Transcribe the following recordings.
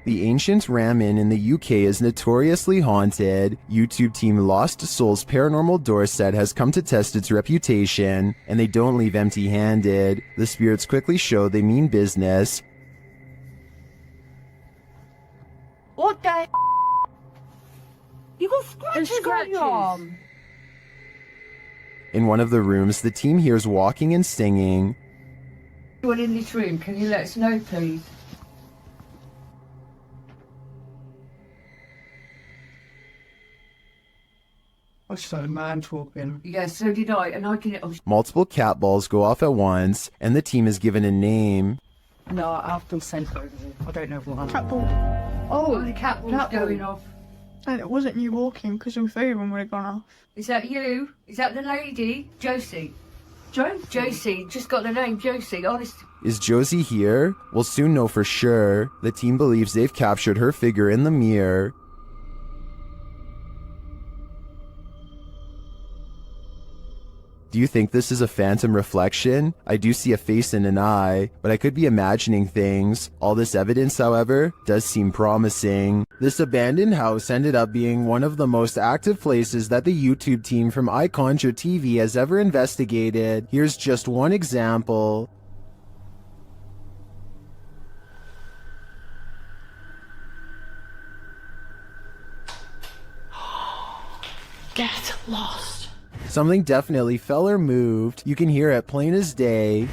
The ancient ramen in the UK is notoriously haunted. YouTube team Lost Souls Paranormal Doorset has come to test its reputation, and they don't leave empty-handed. The spirits quickly show they mean business. What the? You got scratches on your arm. In one of the rooms, the team hears walking and singing. Anyone in this room, can you let us know, please? I saw a man talking. Yeah, so did I, and I can... Oh, Multiple cat balls go off at once, and the team is given a name. no, I've been sent over here. I don't know what. Cat ball. Oh, the cat ball's going off. And it wasn't you walking, because all three of them would have gone off. Is that you? Is that the lady? Josie. Josie, just got the name Josie, honest. Is Josie here? We'll soon know for sure. The team believes they've captured her figure in the mirror. Do you think this is a phantom reflection? I do see a face and an eye, but I could be imagining things. All this evidence, however, does seem promising. This abandoned house ended up being one of the most active places that the YouTube team from iConjure TV has ever investigated. Here's just one example. Get lost. Something definitely fell or moved. You can hear it plain as day.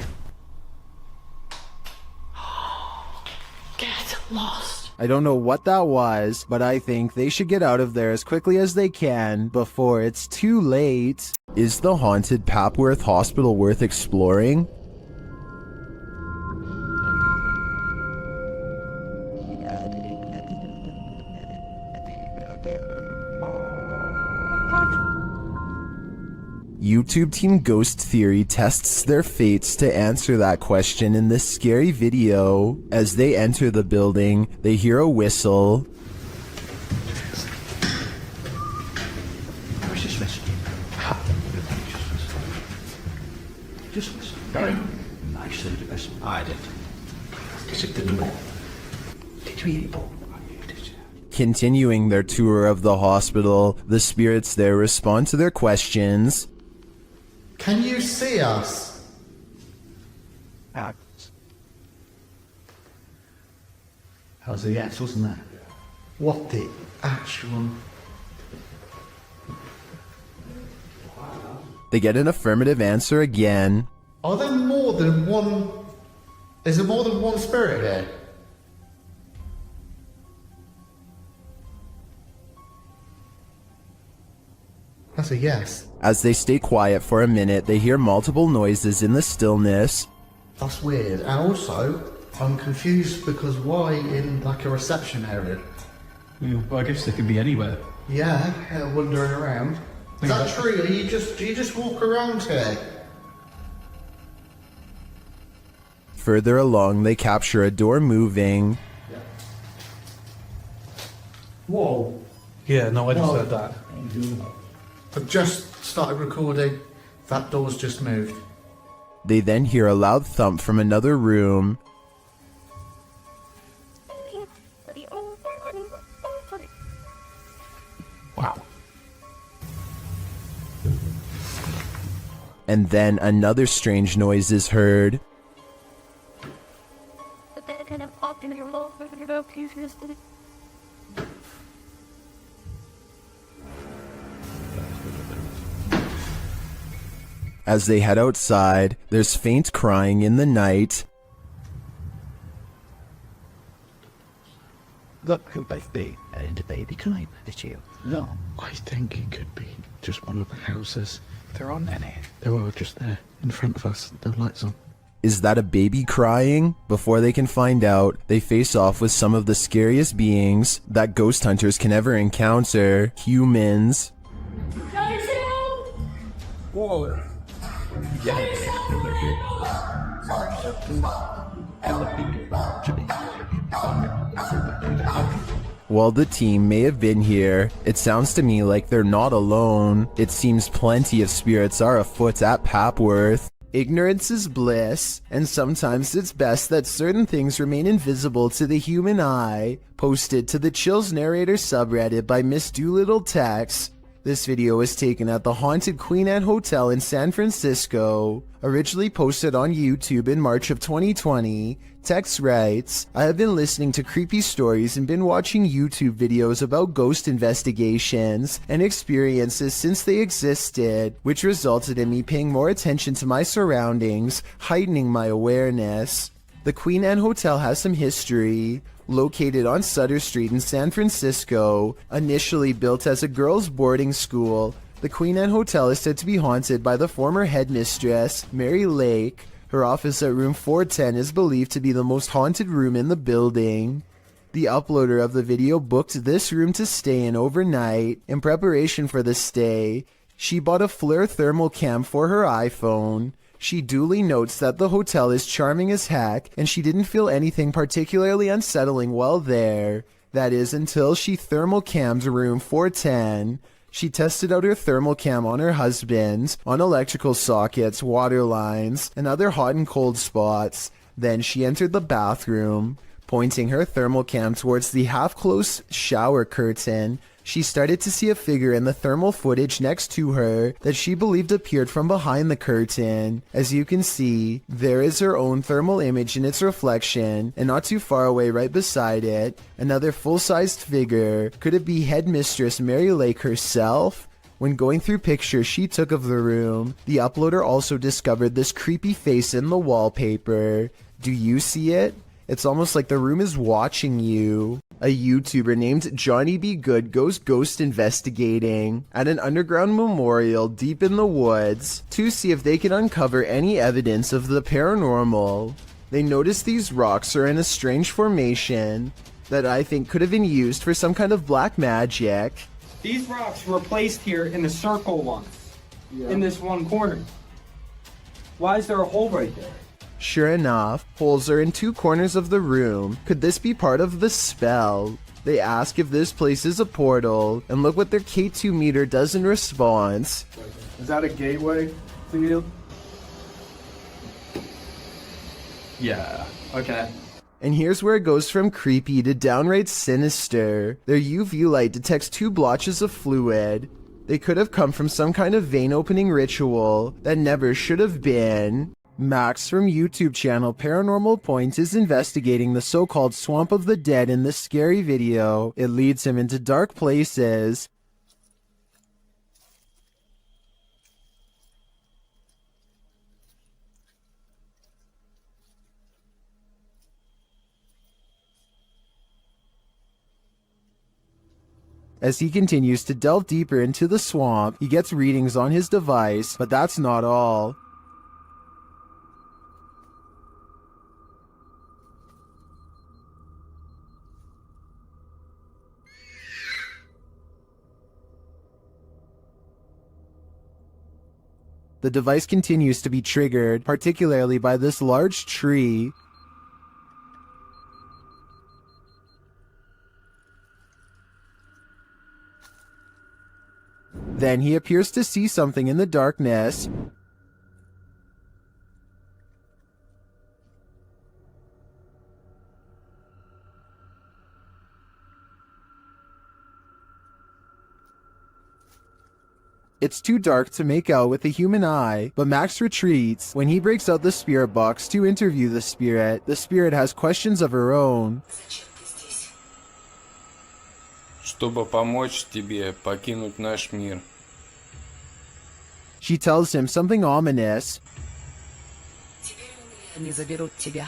Get lost. I don't know what that was, but I think they should get out of there as quickly as they can before it's too late. Is the haunted Papworth Hospital worth exploring? YouTube Team Ghost Theory tests their fates to answer that question in this scary video. As they enter the building, they hear a whistle. Where's this message? Just listen. No. I said it listen. I did. Is it the door? Did you hear it, Paul? Continuing their tour of the hospital, the spirits there respond to their questions. Can you see us? How's the axe, wasn't that? What the actual... They get an affirmative answer again. Are there more than one... Is there more than one spirit here? That's a yes. As they stay quiet for a minute, they hear multiple noises in the stillness. That's weird. And also, I'm confused because why in like a reception area? Well, I guess they could be anywhere. Yeah, wandering around. Is that true? Do you just walk around here? Further along, they capture a door moving. Whoa. Yeah, no, I just heard that. I've just started recording. That door's just moved. They then hear a loud thump from another room. Wow. And then another strange noise is heard. As they head outside, there's faint crying in the night. Look, who both be and the baby climb at you. No, I think it could be just one of the houses. There aren't any. They're all just there in front of us. No lights on. Is that a baby crying? Before they can find out, they face off with some of the scariest beings that ghost hunters can ever encounter: humans. Whoa. While the team may have been here, it sounds to me like they're not alone. It seems plenty of spirits are afoot at Papworth. Ignorance is bliss, and sometimes it's best that certain things remain invisible to the human eye. Posted to the Chills Narrator subreddit by Miss Doolittle Tex. This video was taken at the haunted Queen Anne Hotel in San Francisco. Originally posted on YouTube in March of 2020, Tex writes, I have been listening to creepy stories and been watching YouTube videos about ghost investigations and experiences since they existed, which resulted in me paying more attention to my surroundings, heightening my awareness. The Queen Anne Hotel has some history. Located on Sutter Street in San Francisco, initially built as a girls' boarding school, the Queen Anne Hotel is said to be haunted by the former headmistress, Mary Lake. Her office at room 410 is believed to be the most haunted room in the building. The uploader of the video booked this room to stay in overnight. In preparation for the stay, she bought a FLIR thermal cam for her iPhone. She duly notes that the hotel is charming as heck, and she didn't feel anything particularly unsettling while there. That is, until she thermal cammed room 410. She tested out her thermal cam on her husband's, on electrical sockets, water lines, and other hot and cold spots. Then she entered the bathroom. Pointing her thermal cam towards the half-closed shower curtain, she started to see a figure in the thermal footage next to her that she believed appeared from behind the curtain. As you can see, there is her own thermal image in its reflection, and not too far away right beside it, another full-sized figure. Could it be Headmistress Mary Lake herself? When going through pictures she took of the room, the uploader also discovered this creepy face in the wallpaper. Do you see it? It's almost like the room is watching you. A YouTuber named Johnny B. Good goes ghost investigating at an underground memorial deep in the woods to see if they can uncover any evidence of the paranormal. They notice these rocks are in a strange formation that I think could have been used for some kind of black magic. These rocks were placed here in a circle once, in this one corner. Why is there a hole right there? Sure enough, holes are in two corners of the room. Could this be part of the spell? They ask if this place is a portal, and look what their K2 meter does in response. Is that a gateway to you? Yeah, okay. And here's where it goes from creepy to downright sinister. Their UV light detects two blotches of fluid. They could have come from some kind of vein opening ritual that never should have been. Max from YouTube channel Paranormal Points is investigating the so-called Swamp of the Dead in this scary video. It leads him into dark places. As he continues to delve deeper into the swamp, he gets readings on his device, but that's not all. The device continues to be triggered, particularly by this large tree. Then he appears to see something in the darkness. It's too dark to make out with the human eye, but Max retreats. When he breaks out the spirit box to interview the spirit has questions of her own. Чтобы помочь тебе покинуть наш мир. She tells him something ominous. Они заберут тебя.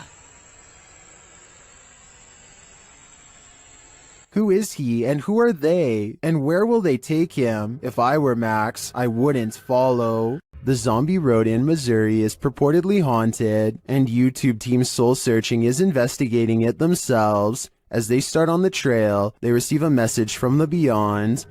Who is he and who are they? And where will they take him? If I were Max, I wouldn't follow. The zombie road in Missouri is purportedly haunted, and YouTube Team Soul Searching is investigating it themselves. As they start on the trail, they receive a message from the beyond.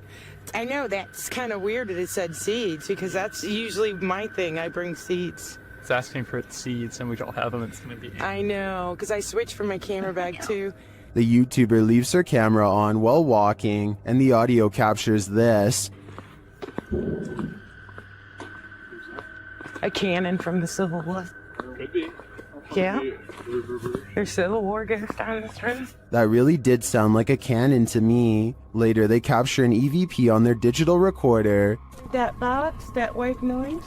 I know that's kind of weird that it said seeds, because that's usually my thing. I bring seeds. It's asking for seeds, and we don't have them. It's gonna be. I know, because I switched from my camera bag too. The YouTuber leaves her camera on while walking, and the audio captures this. A cannon from the Civil War. Could be. Yeah. There's Civil War ghosts down this road. That really did sound like a cannon to me. Later, they capture an EVP on their digital recorder. That box, that white noise.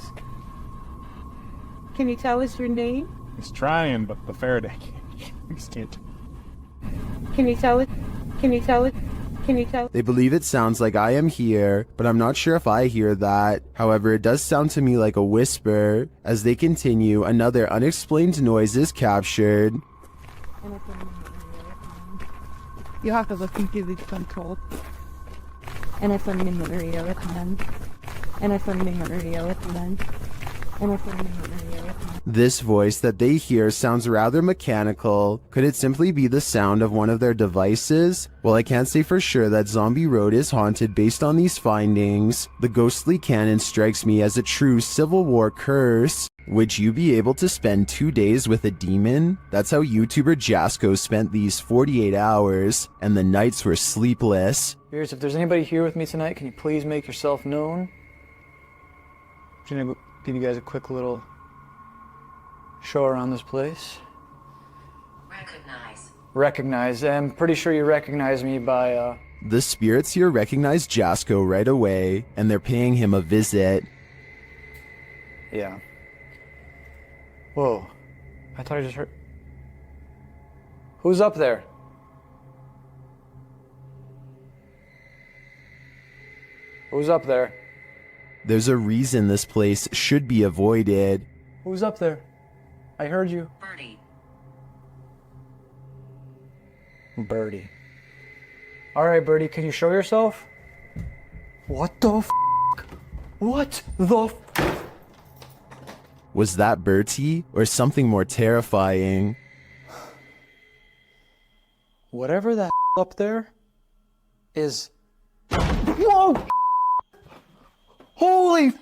Can you tell us your name? He's trying, but the Faraday can't. Can you tell it? Can you tell it? Can you tell? They believe it sounds like I am here, but I'm not sure if I hear that. However, it does sound to me like a whisper. As they continue, another unexplained noise is captured. You have to look into the control. And it's on the radio at the end. And it's on the radio at the end. And it's on the radio at the end. This voice that they hear sounds rather mechanical. Could it simply be the sound of one of their devices? Well, I can't say for sure that Zombie Road is haunted based on these findings. The ghostly cannon strikes me as a true Civil War curse. Would you be able to spend 2 days with a demon? That's how YouTuber Jasko spent these 48 hours, and the nights were sleepless. If there's anybody here with me tonight, can you please make yourself known? I'm gonna give you guys a quick little show around this place. Recognize. I'm pretty sure you recognize me by, The spirits here recognize Jasko right away, and they're paying him a visit. Yeah. Whoa. I thought I just heard... Who's up there? Who's up there? There's a reason this place should be avoided. Who's up there? I heard you. Birdie. Alright, Birdie, can you show yourself? What the f***? What the f***? Was that Bertie, or something more terrifying? Whatever that up there is... Whoa! Holy f***!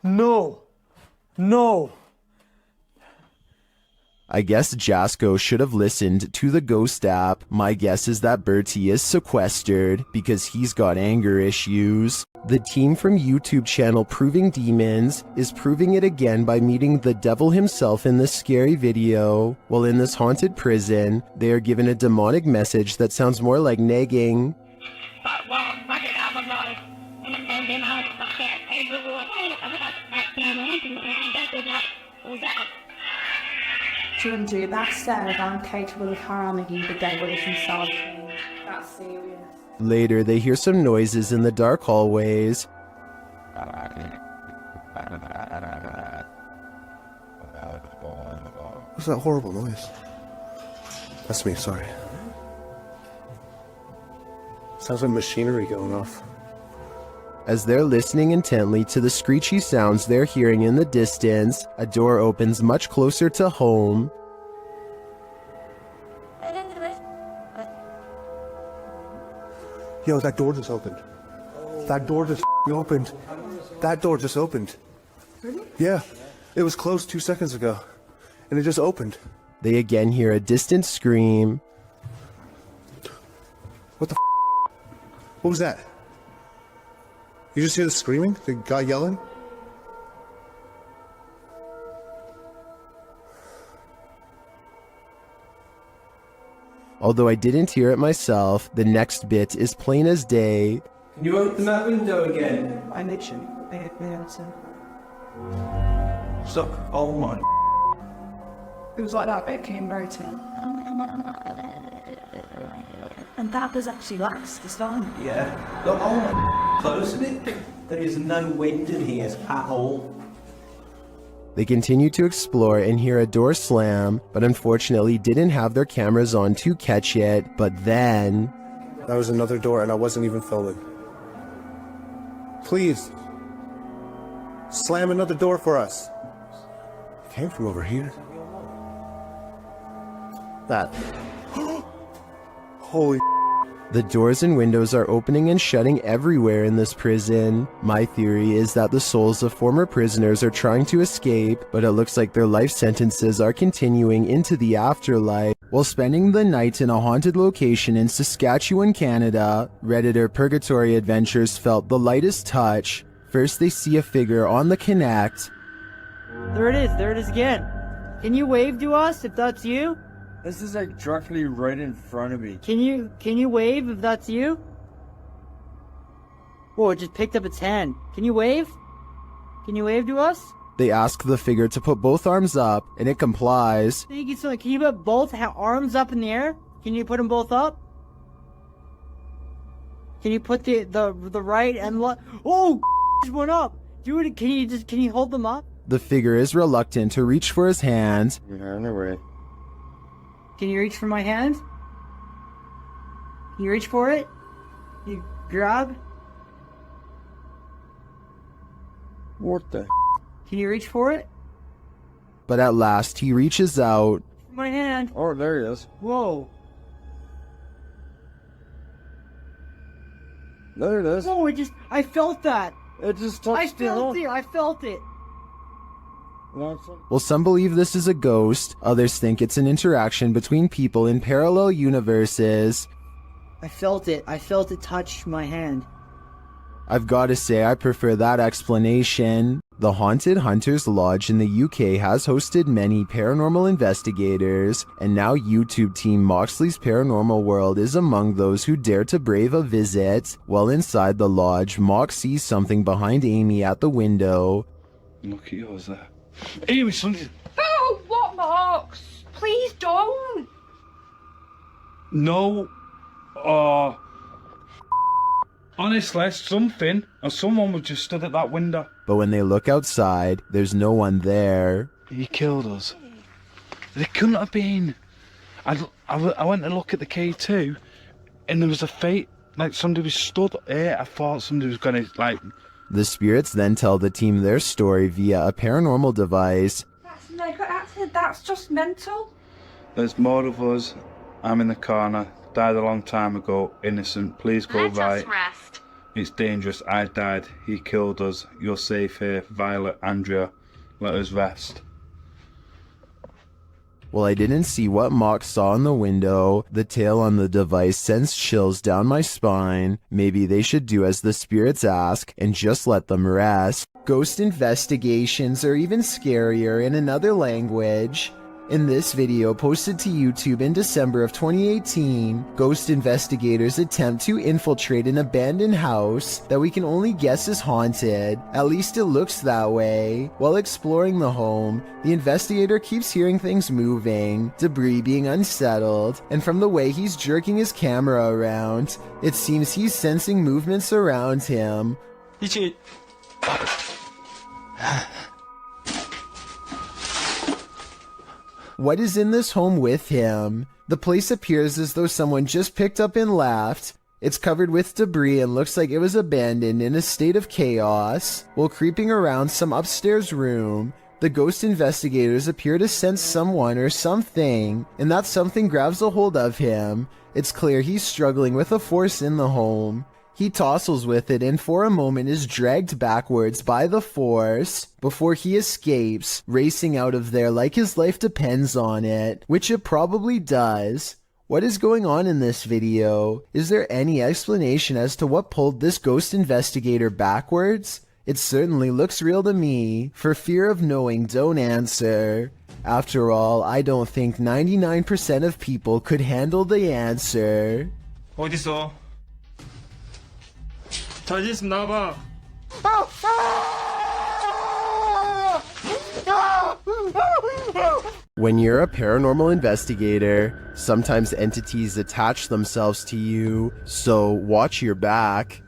No. No. I guess Jasko should have listened to the ghost app. My guess is that Bertie is sequestered because he's got anger issues. The team from YouTube channel Proving Demons is proving it again by meeting the devil himself in this scary video. While in this haunted prison, they are given a demonic message that sounds more like nagging. Children, that's said, I'm capable of harming the devil himself. That's serious. Later, they hear some noises in the dark hallways. What's that horrible noise? That's me, sorry. Sounds like machinery going off. As they're listening intently to the screechy sounds they're hearing in the distance, a door opens much closer to home. Yo, that door just opened. That door just opened. That door just opened. Yeah, it was closed 2 seconds ago, and it just opened. They again hear a distant scream. What the What was that? You just hear the screaming? The guy yelling? Although I didn't hear it myself, the next bit is plain as day. Can you open that window again? I literally made the answer. Stop. Oh my. It was like that bit came right in. And that was actually last this time. Yeah. Look, oh my. Closing it. There is no wind in here at all. They continue to explore and hear a door slam, but unfortunately didn't have their cameras on to catch it. But then... That was another door and I wasn't even filming. Please. Slam another door for us. It came from over here. That. Holy. The doors and windows are opening and shutting everywhere in this prison. My theory is that the souls of former prisoners are trying to escape, but it looks like their life sentences are continuing into the afterlife. While spending the night in a haunted location in Saskatchewan, Canada, Redditor Purgatory Adventures felt the lightest touch. First, they see a figure on the Connect. There it is again. Can you wave to us if that's you? This is like directly right in front of me. Can you wave if that's you? Whoa, it just picked up its hand. Can you wave? Can you wave to us? They ask the figure to put both arms up, and it complies. Thank you so much. Can you put both arms up in the air? Can you put them both up? Can you put the right and left? Oh, just went up. Dude, can you hold them up? The figure is reluctant to reach for his hand. Yeah, no way. Can you reach for my hand? Can you reach for it? You grab? What the? Can you reach for it? But at last, he reaches out. My hand. Oh, there he is. Whoa. There it is. Oh, I felt that. It just touched I felt it. Well, some believe this is a ghost. Others think it's an interaction between people in parallel universes. I felt it. I felt it touch my hand. I've got to say, I prefer that explanation. The Haunted Hunters Lodge in the UK has hosted many paranormal investigators, and now YouTube team Moxley's Paranormal World is among those who dare to brave a visit. While inside the lodge, Mox sees something behind Amy at the window. Look at yours there. Amy, something. Oh, what, Marks? Please don't. No. Honestly, something or someone was just stood at that window. But when they look outside, there's no one there. He killed us. It couldn't have been. I went to look at the K2, and there was a fate, like somebody was stood here. I thought somebody was gonna, like... The spirits then tell the team their story via a paranormal device. That's just mental. There's more of us. I'm in the corner. Died a long time ago. Innocent. Please go right. Rest. It's dangerous. I died. He killed us. You're safe here. Violet, Andrea. Let us rest. Well, I didn't see what Mox saw in the window. The tale on the device sends chills down my spine. Maybe they should do as the spirits ask and just let them rest. Ghost investigations are even scarier in another language. In this video posted to YouTube in December of 2018, ghost investigators attempt to infiltrate an abandoned house that we can only guess is haunted. At least it looks that way. While exploring the home, the investigator keeps hearing things moving, debris being unsettled, and from the way he's jerking his camera around, it seems he's sensing movements around him. What is in this home with him? The place appears as though someone just picked up and left. It's covered with debris and looks like it was abandoned in a state of chaos. While creeping around some upstairs room, the ghost investigators appear to sense someone or something, and that something grabs a hold of him. It's clear he's struggling with a force in the home. He tussles with it and for a moment is dragged backwards by the force before he escapes, racing out of there like his life depends on it, which it probably does. What is going on in this video? Is there any explanation as to what pulled this ghost investigator backwards? It certainly looks real to me. For fear of knowing, don't answer. After all, I don't think 99% of people could handle the answer. 어딨어? 자신 있으면 나와봐. When you're a paranormal investigator, sometimes entities attach themselves to you, so watch your back.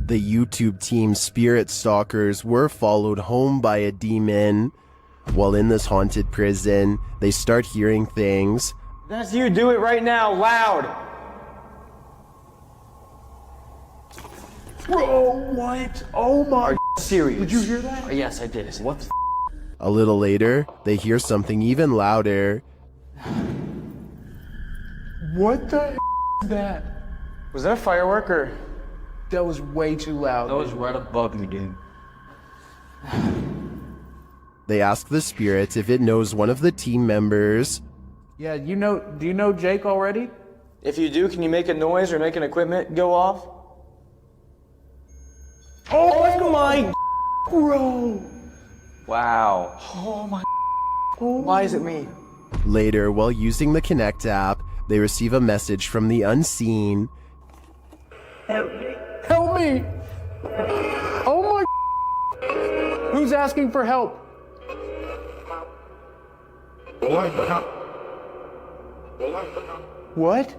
The YouTube team Spirit Stalkers were followed home by a demon. While in this haunted prison, they start hearing things. That's you. Do it right now, loud. Bro, what? Oh my... Are you serious? Did you hear that? Yes, I did. What the A little later, they hear something even louder. What the is that? Was that a firework or? That was way too loud. That was right above me, dude. They ask the spirit if it knows one of the team members. Yeah, do you know Jake already? If you do, can you make a noise or make an equipment go off? Oh my, bro. Wow. Oh my. Why is it me? Later, while using the Connect app, they receive a message from the unseen. Help me. Help me. Oh my. Who's asking for help? What?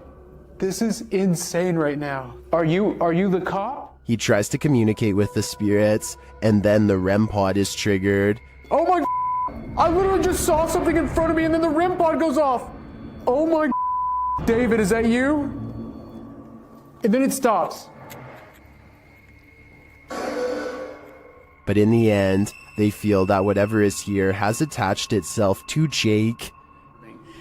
This is insane right now. Are you the cop? He tries to communicate with the spirits, and then the REM pod is triggered. Oh my, I literally just saw something in front of me and then the REM pod goes off. Oh my, David, is that you? And then it stops. But in the end, they feel that whatever is here has attached itself to Jake.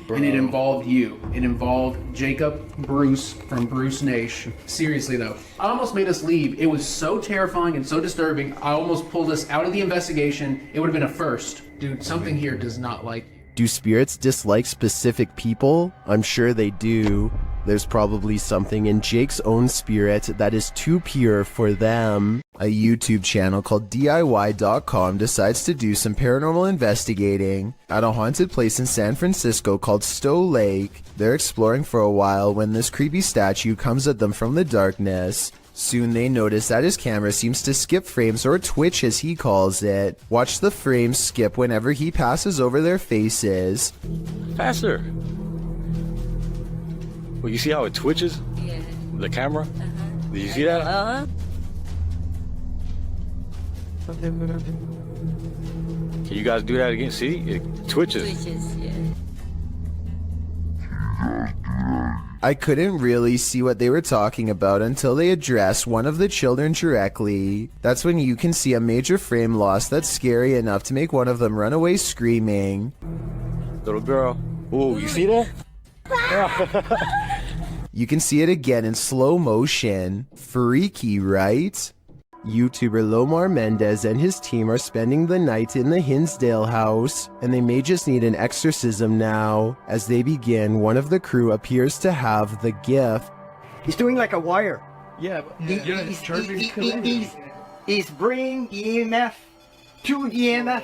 And it involved you. It involved Jacob Bruce from Bruce Nation. Seriously though, I almost made us leave. It was so terrifying and so disturbing. I almost pulled us out of the investigation. It would have been a first. Dude, something here does not like you. Do spirits dislike specific people? I'm sure they do. There's probably something in Jake's own spirit that is too pure for them. A YouTube channel called DIY.com decides to do some paranormal investigating at a haunted place in San Francisco called Stowe Lake. They're exploring for a while when this creepy statue comes at them from the darkness. Soon they notice that his camera seems to skip frames, or twitch as he calls it. Watch the frames skip whenever he passes over their faces. Faster. Well, you see how it twitches? Yeah. The camera? Did you see that? Uh-huh. Can you guys do that again? See? It twitches. Yeah. I couldn't really see what they were talking about until they address one of the children directly. That's when you can see a major frame loss that's scary enough to make one of them run away screaming. Little girl. Ooh, you see that? You can see it again in slow motion. Freaky, right? YouTuber Lomar Mendez and his team are spending the night in the Hinsdale house, and they may just need an exorcism now. As they begin, one of the crew appears to have the gift. He's doing like a wire. Yeah, but He's bringing EMF to EMF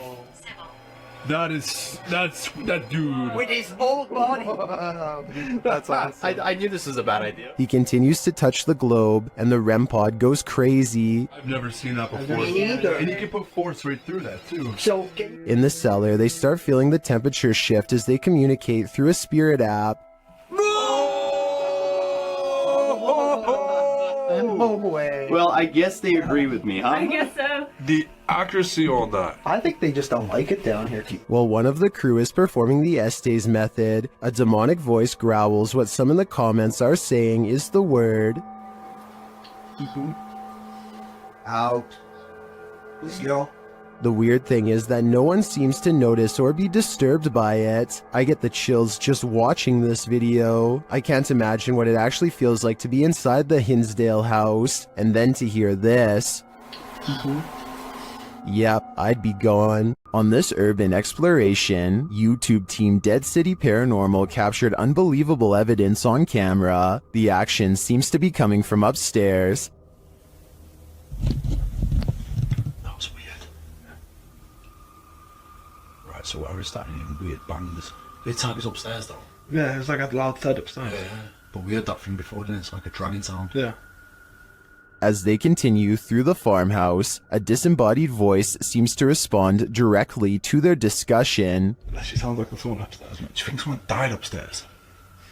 That dude. with his whole body. that's awesome. I knew this was a bad idea. He continues to touch the globe, and the REM pod goes crazy. I've never seen that before. Me neither. And you can put force right through that too. So, In the cellar, they start feeling the temperature shift as they communicate through a spirit app. no way. Well, I guess they agree with me, huh? I guess so. The accuracy on that. I think they just don't like it down here. While one of the crew is performing the Estes method, a demonic voice growls what some in the comments are saying is the word Out. Yo. The weird thing is that no one seems to notice or be disturbed by it. I get the chills just watching this video. I can't imagine what it actually feels like to be inside the Hinsdale house, and then to hear this. Yep, I'd be gone. On this urban exploration, YouTube team Dead City Paranormal captured unbelievable evidence on camera. The action seems to be coming from upstairs. That was weird. Right, so I was starting hearing weird bangs. It's like it's upstairs though. Yeah, it's like a loud thud upstairs. Yeah, but we heard that thing before, didn't it? It's like a dragging sound. Yeah. As they continue through the farmhouse, a disembodied voice seems to respond directly to their discussion. That actually sounds like there's someone upstairs. Do you think someone died upstairs?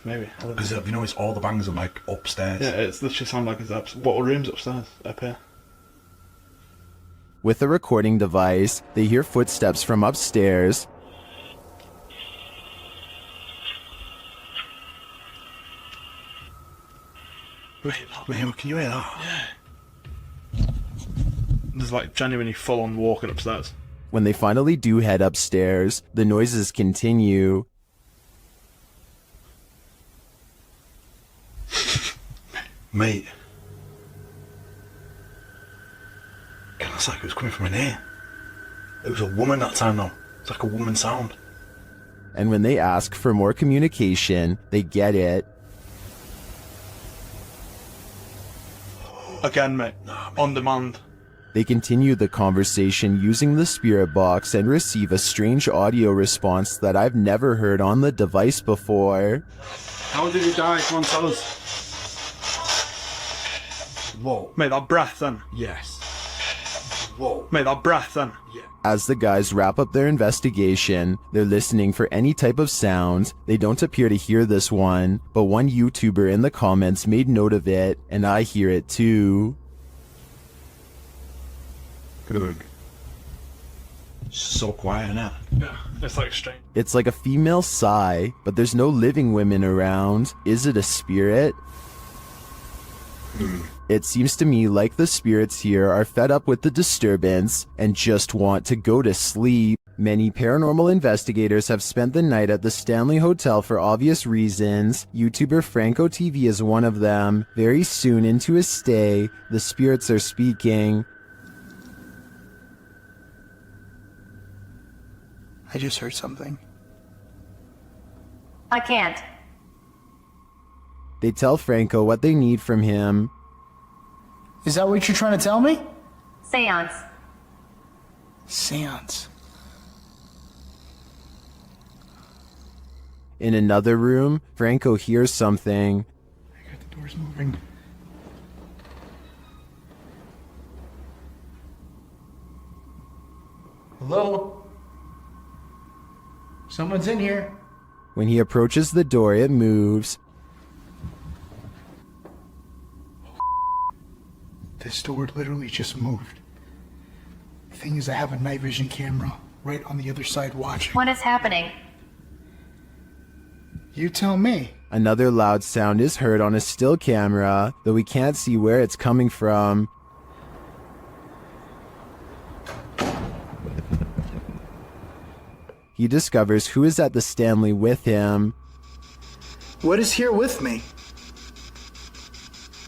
Maybe. Because you notice all the bangs are like upstairs. Yeah, it's literally sound like it's up. What room's upstairs? Up here. With a recording device, they hear footsteps from upstairs. Wait, can you hear that? Yeah. There's like genuinely full on walking upstairs. When they finally do head upstairs, the noises continue. Mate. God, it's like it was coming from in here. It was a woman that time though. It's like a woman sound. And when they ask for more communication, they get it. Again, mate. On demand. They continue the conversation using the spirit box and receive a strange audio response that I've never heard on the device before. How did he die? Come on, tell us. Whoa. Mate, that breath then. Yes. Whoa. Mate, that breath then. Yeah. As the guys wrap up their investigation, they're listening for any type of sound. They don't appear to hear this one, but one YouTuber in the comments made note of it, and I hear it too. Good. So quiet now. Yeah, it's like strange. It's like a female sigh, but there's no living women around. Is it a spirit? It seems to me like the spirits here are fed up with the disturbance and just want to go to sleep. Many paranormal investigators have spent the night at the Stanley Hotel for obvious reasons. YouTuber Franco TV is one of them. Very soon into his stay, the spirits are speaking. I just heard something. I can't. They tell Franco what they need from him. Is that what you're trying to tell me? Seance. Seance. In another room, Franco hears something. The door's moving. Hello? Someone's in here. When he approaches the door, it moves. This door literally just moved. The thing is, I have a night vision camera right on the other side watching. What is happening? You tell me. Another loud sound is heard on a still camera, though we can't see where it's coming from. He discovers who is at the Stanley with him. What is here with me?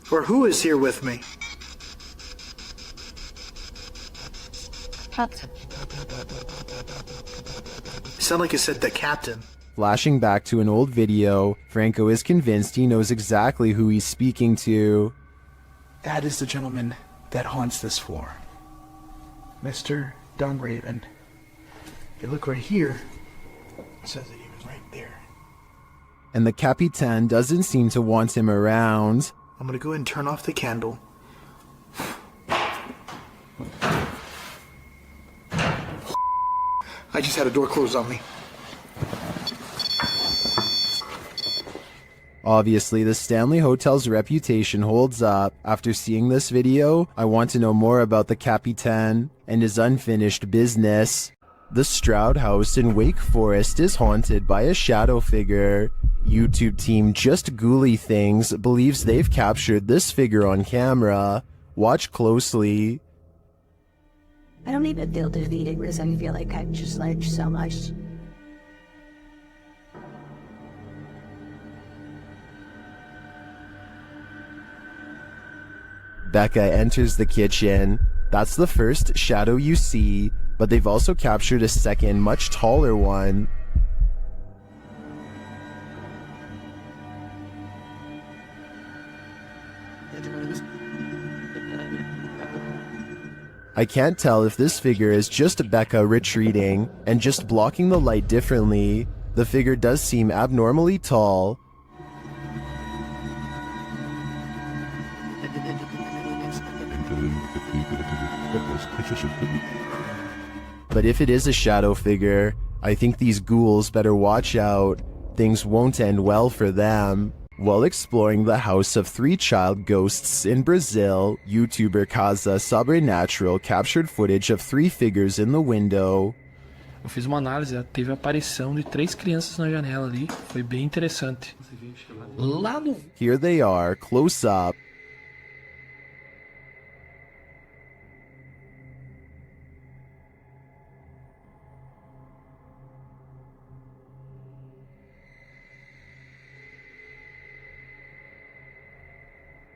Or who is here with me? Sound like you said the captain. Flashing back to an old video, Franco is convinced he knows exactly who he's speaking to. That is the gentleman that haunts this floor. Mr. Dunraven. If you look right here, it says that he was right there. And the Capitan doesn't seem to want him around. I'm gonna go ahead and turn off the candle. I just had a door close on me. Obviously, the Stanley Hotel's reputation holds up. After seeing this video, I want to know more about the Capitan and his unfinished business. The Stroud House in Wake Forest is haunted by a shadow figure. YouTube team Just Ghouly Things believes they've captured this figure on camera. Watch closely. I don't even feel defeated because I feel like I've just learned so much. Becca enters the kitchen. That's the first shadow you see, but they've also captured a second, much taller one. I can't tell if this figure is just Becca retreating and just blocking the light differently. The figure does seem abnormally tall. But if it is a shadow figure, I think these ghouls better watch out. Things won't end well for them. While exploring the house of 3 child ghosts in Brazil, YouTuber Casa Sobrenatural captured footage of 3 figures in the window. Eu fiz uma análise, teve a aparição de 3 crianças na janela ali, foi bem interessante. Lá no... Here they are, close up.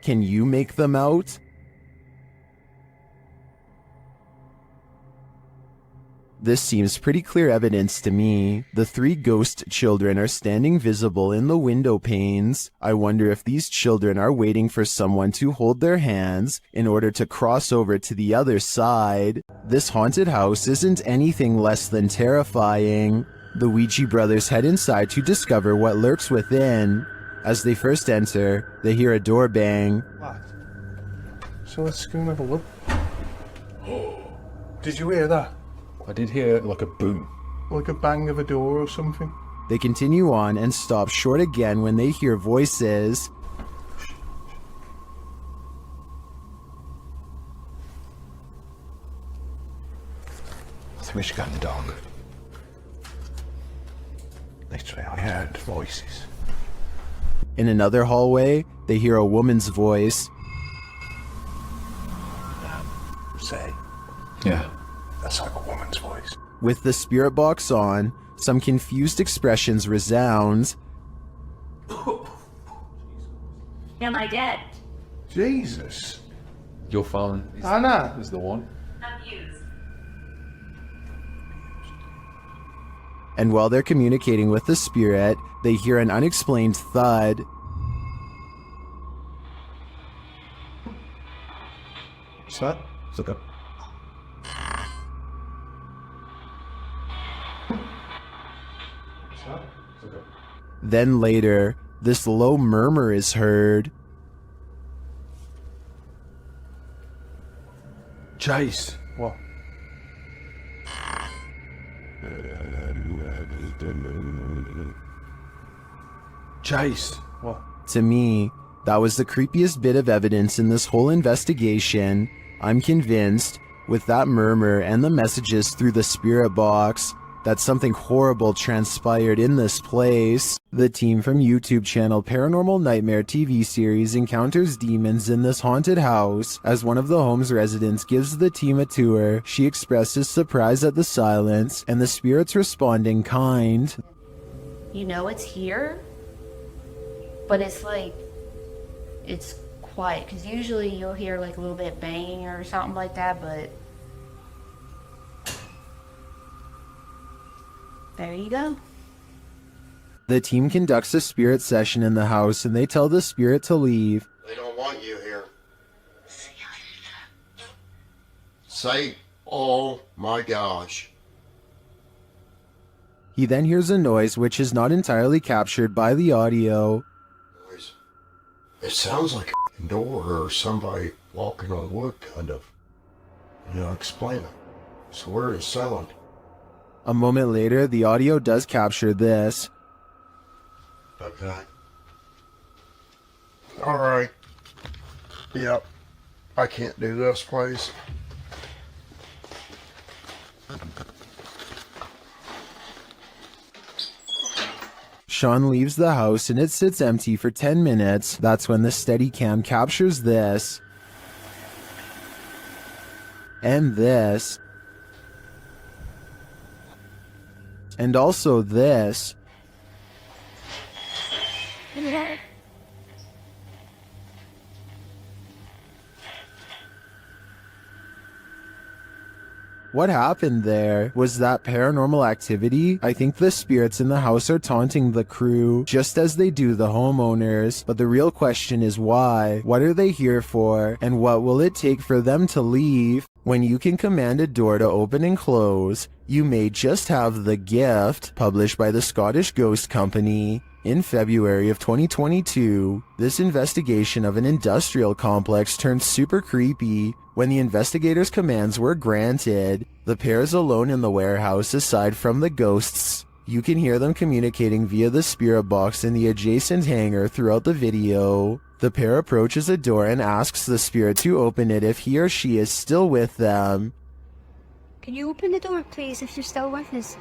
Can you make them out? This seems pretty clear evidence to me. The 3 ghost children are standing visible in the window panes. I wonder if these children are waiting for someone to hold their hands in order to cross over to the other side. This haunted house isn't anything less than terrifying. The Ouija brothers head inside to discover what lurks within. As they first enter, they hear a door bang. What? So let's go and have a look. Did you hear that? I did hear like a boom. Like a bang of a door or something. They continue on and stop short again when they hear voices. I think we should go in the dog. Literally, I heard voices. In another hallway, they hear a woman's voice. Say. Yeah. That's like a woman's voice. With the spirit box on, some confused expressions resound. Am I dead? Jesus. Your phone Anna is the one. Abused. And while they're communicating with the spirit, they hear an unexplained thud. What's that? It's like a... Then later, this low murmur is heard. Jace. What? Jace. What? To me, that was the creepiest bit of evidence in this whole investigation. I'm convinced, with that murmur and the messages through the spirit box, that something horrible transpired in this place. The team from YouTube channel Paranormal Nightmare TV series encounters demons in this haunted house. As one of the home's residents gives the team a tour, she expresses surprise at the silence, and the spirits respond in kind. You know it's here, but it's like, it's quiet, because usually you'll hear like a little bit banging or something like that, but there you go. The team conducts a spirit session in the house and they tell the spirit to leave. They don't want you here. Say, oh my gosh. He then hears a noise which is not entirely captured by the audio. It sounds like a door or somebody walking on wood, kind of. Explain it. So where is sound? A moment later, the audio does capture this. Okay. Alright. Yep. I can't do this, please. Sean leaves the house and it sits empty for 10 minutes. That's when the Steadicam captures this. And this. And also this. What happened there? Was that paranormal activity? I think the spirits in the house are taunting the crew, just as they do the homeowners. But the real question is why? What are they here for? And what will it take for them to leave? When you can command a door to open and close, you may just have the gift, published by the Scottish Ghost Company. In February of 2022, this investigation of an industrial complex turned super creepy when the investigators' commands were granted. The pair is alone in the warehouse aside from the ghosts. You can hear them communicating via the spirit box in the adjacent hangar throughout the video. The pair approaches a door and asks the spirit to open it if he or she is still with them. Can you open the door, please, if you're still with us?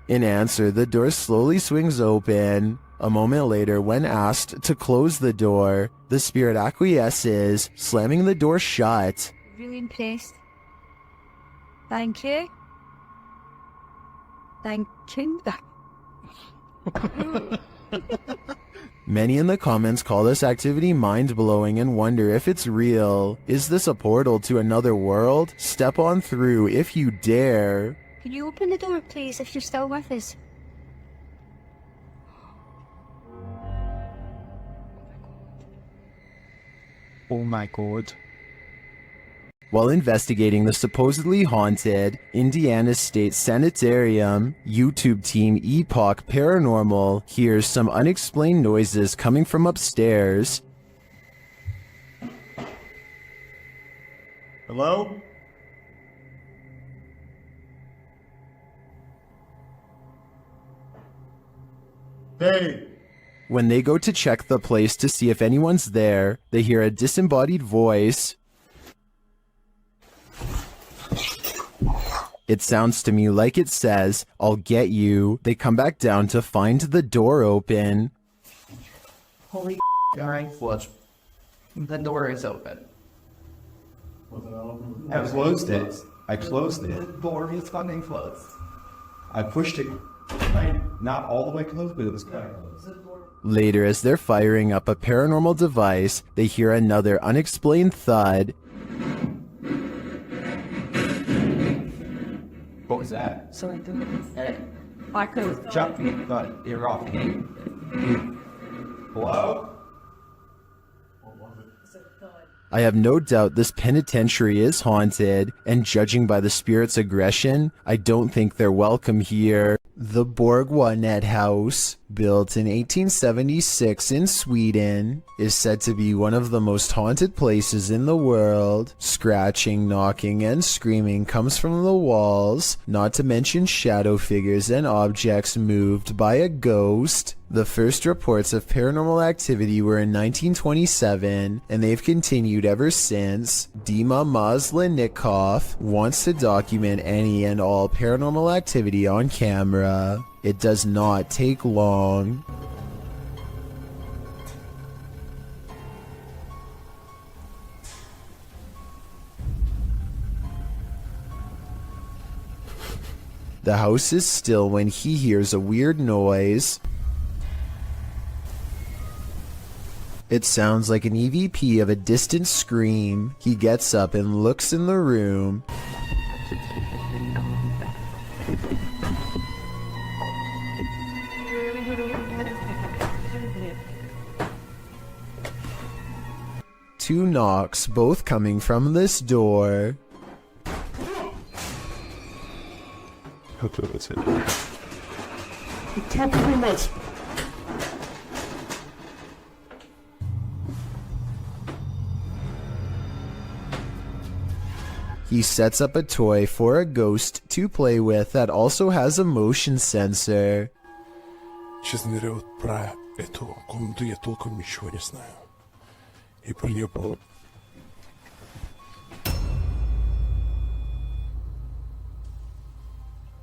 In answer, the door slowly swings open. A moment later, when asked to close the door, the spirit acquiesces, slamming the door shut. Really impressed. Thank you. Thank you. Many in the comments call this activity mind-blowing and wonder if it's real. Is this a portal to another world? Step on through if you dare. Can you open the door, please, if you're still with us? Oh my god. While investigating the supposedly haunted Indiana State Sanitarium, YouTube team Epoch Paranormal hears some unexplained noises coming from upstairs. Hello? Hey! When they go to check the place to see if anyone's there, they hear a disembodied voice. It sounds to me like it says, "I'll get you." They come back down to find the door open. Holy alright. What? The door is open. I closed it. I closed it. The door is fucking closed. I pushed it. Not all the way closed, but it was kind of close. Later, as they're firing up a paranormal device, they hear another unexplained thud. What was that? So I do it. I could. Jump me, but you're off. Hello? I have no doubt this penitentiary is haunted, and judging by the spirit's aggression, I don't think they're welcome here. The Borgwanet House, built in 1876 in Sweden, is said to be one of the most haunted places in the world. Scratching, knocking, and screaming comes from the walls, not to mention shadow figures and objects moved by a ghost. The first reports of paranormal activity were in 1927, and they've continued ever since. Dima Maslenikov wants to document any and all paranormal activity on camera. It does not take long. The house is still when he hears a weird noise. It sounds like an EVP of a distant scream. He gets up and looks in the room. Two knocks, both coming from this door. He sets up a toy for a ghost to play with that also has a motion sensor. Честно говоря, вот про эту комнату я толком ничего не знаю. И про нее было...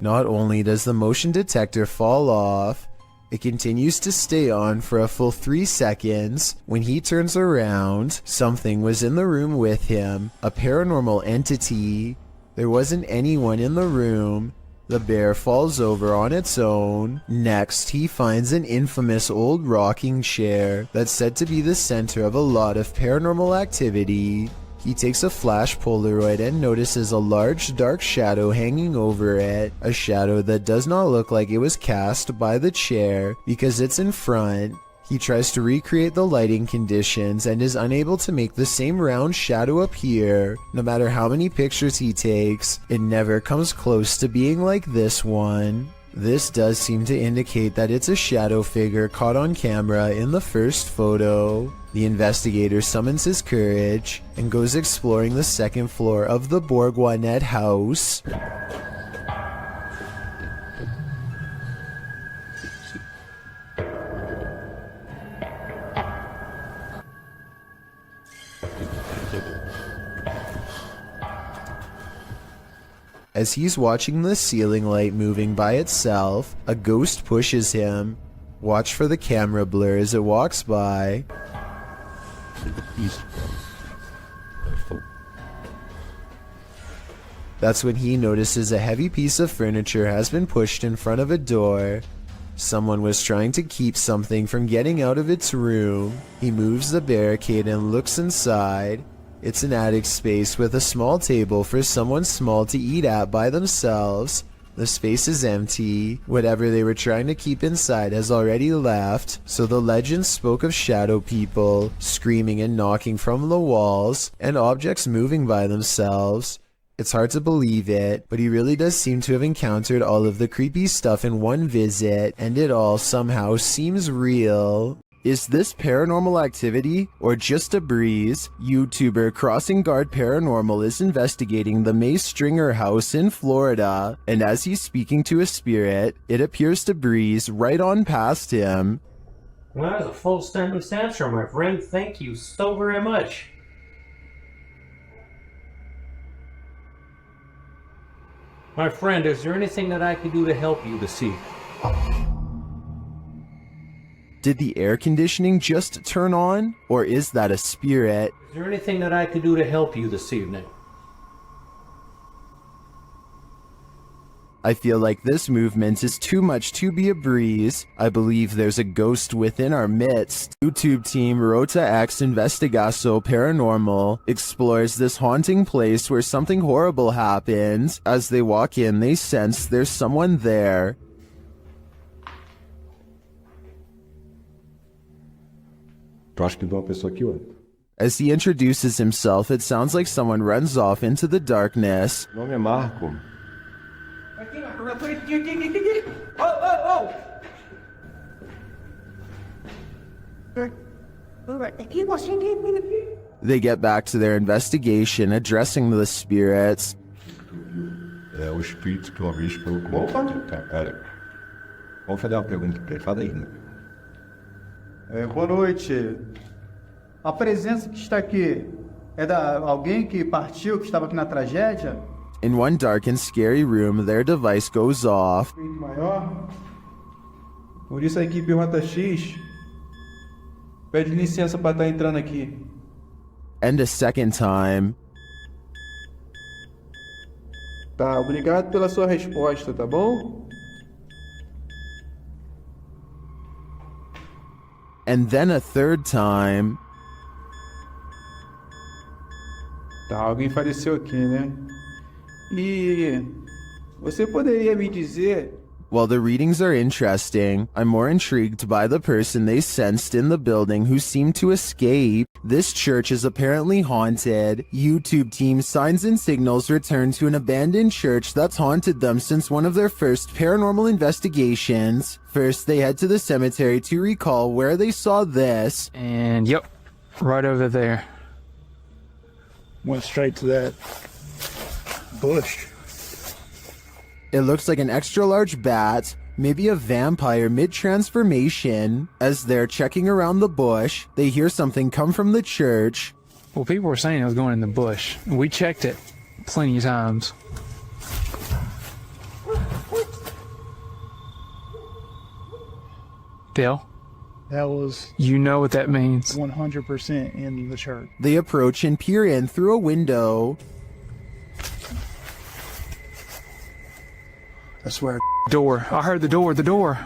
Not only does the motion detector fall off, it continues to stay on for a full 3 seconds. When he turns around, something was in the room with him, a paranormal entity. There wasn't anyone in the room. The bear falls over on its own. Next, he finds an infamous old rocking chair that's said to be the center of a lot of paranormal activity. He takes a flash Polaroid and notices a large dark shadow hanging over it, a shadow that does not look like it was cast by the chair because it's in front. He tries to recreate the lighting conditions and is unable to make the same round shadow appear. No matter how many pictures he takes, it never comes close to being like this one. This does seem to indicate that it's a shadow figure caught on camera in the first photo. The investigator summons his courage and goes exploring the second floor of the Borgwanet house. As he's watching the ceiling light moving by itself, a ghost pushes him. Watch for the camera blur as it walks by. That's when he notices a heavy piece of furniture has been pushed in front of a door. Someone was trying to keep something from getting out of its room. He moves the barricade and looks inside. It's an attic space with a small table for someone small to eat at by themselves. The space is empty. Whatever they were trying to keep inside has already left, so the legend spoke of shadow people screaming and knocking from the walls and objects moving by themselves. It's hard to believe it, but he really does seem to have encountered all of the creepy stuff in one visit, and it all somehow seems real. Is this paranormal activity or just a breeze? YouTuber Crossing Guard Paranormal is investigating the May Stringer house in Florida, and as he's speaking to a spirit, it appears to breeze right on past him. Well, that was a full sentence answer, my friend. Thank you so very much. My friend, is there anything that I can do to help you this evening? Did the air conditioning just turn on? Or is that a spirit? Is there anything that I could do to help you this evening? I feel like this movement is too much to be a breeze. I believe there's a ghost within our midst. YouTube team Rota X Investigaso Paranormal explores this haunting place where something horrible happens. As they walk in, they sense there's someone there. As he introduces himself, it sounds like someone runs off into the darkness. Meu nome é Marco. They get back to their investigation, addressing the spirits. É o espírito que uma vez falou com cara. Vamos fazer uma pergunta pra ele. Fala aí, né? Boa noite. A presença que está aqui é da alguém que partiu, que estava aqui na tragédia? In one dark and scary room, their device goes off. Maior. Por isso a equipe Rota X pede licença para estar entrando aqui. And a second time. Tá, obrigado pela sua resposta, tá bom? And then a third time. Tá, alguém faleceu aqui, né? E você poderia me dizer... While the readings are interesting, I'm more intrigued by the person they sensed in the building who seemed to escape. This church is apparently haunted. YouTube team Signs and Signals return to an abandoned church that's haunted them since one of their first paranormal investigations. First, they head to the cemetery to recall where they saw this. And yep, right over there. Went straight to that bush. It looks like an extra large bat, maybe a vampire mid-transformation. As they're checking around the bush, they hear something come from the church. Well, people were saying it was going in the bush. We checked it plenty of times. Dale? That was... You know what that means. 100% in the church. They approach and peer in through a window. I swear. Door. I heard the door. The door.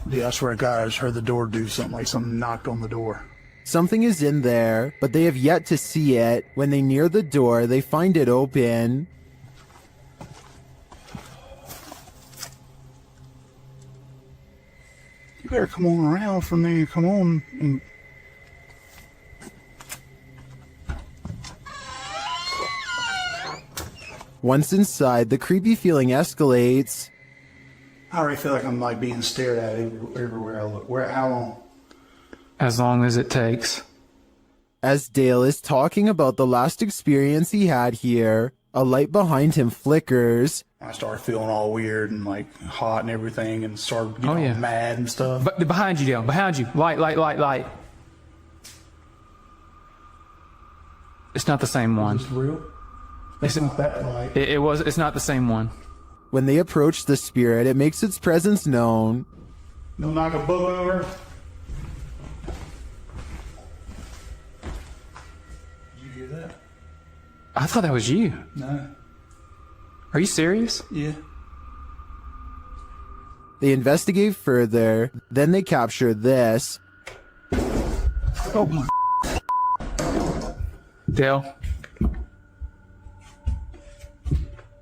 Yeah, I swear to God, I just heard the door do something, like something knocked on the door. Something is in there, but they have yet to see it. When they near the door, they find it open. You better come on around from there. Come on. And... Once inside, the creepy feeling escalates. I already feel like I'm like being stared at everywhere I look. How long? As long as it takes. As Dale is talking about the last experience he had here, a light behind him flickers. I started feeling all weird and like hot and everything, and started getting mad and stuff. But behind you, Dale. Behind you. Light. It's not the same one. Is this real? It's not that light. It's not the same one. When they approach the spirit, it makes its presence known. No knock a book over. Did you hear that? I thought that was you. No. Are you serious? Yeah. They investigate further, then they capture this. Oh my. Dale,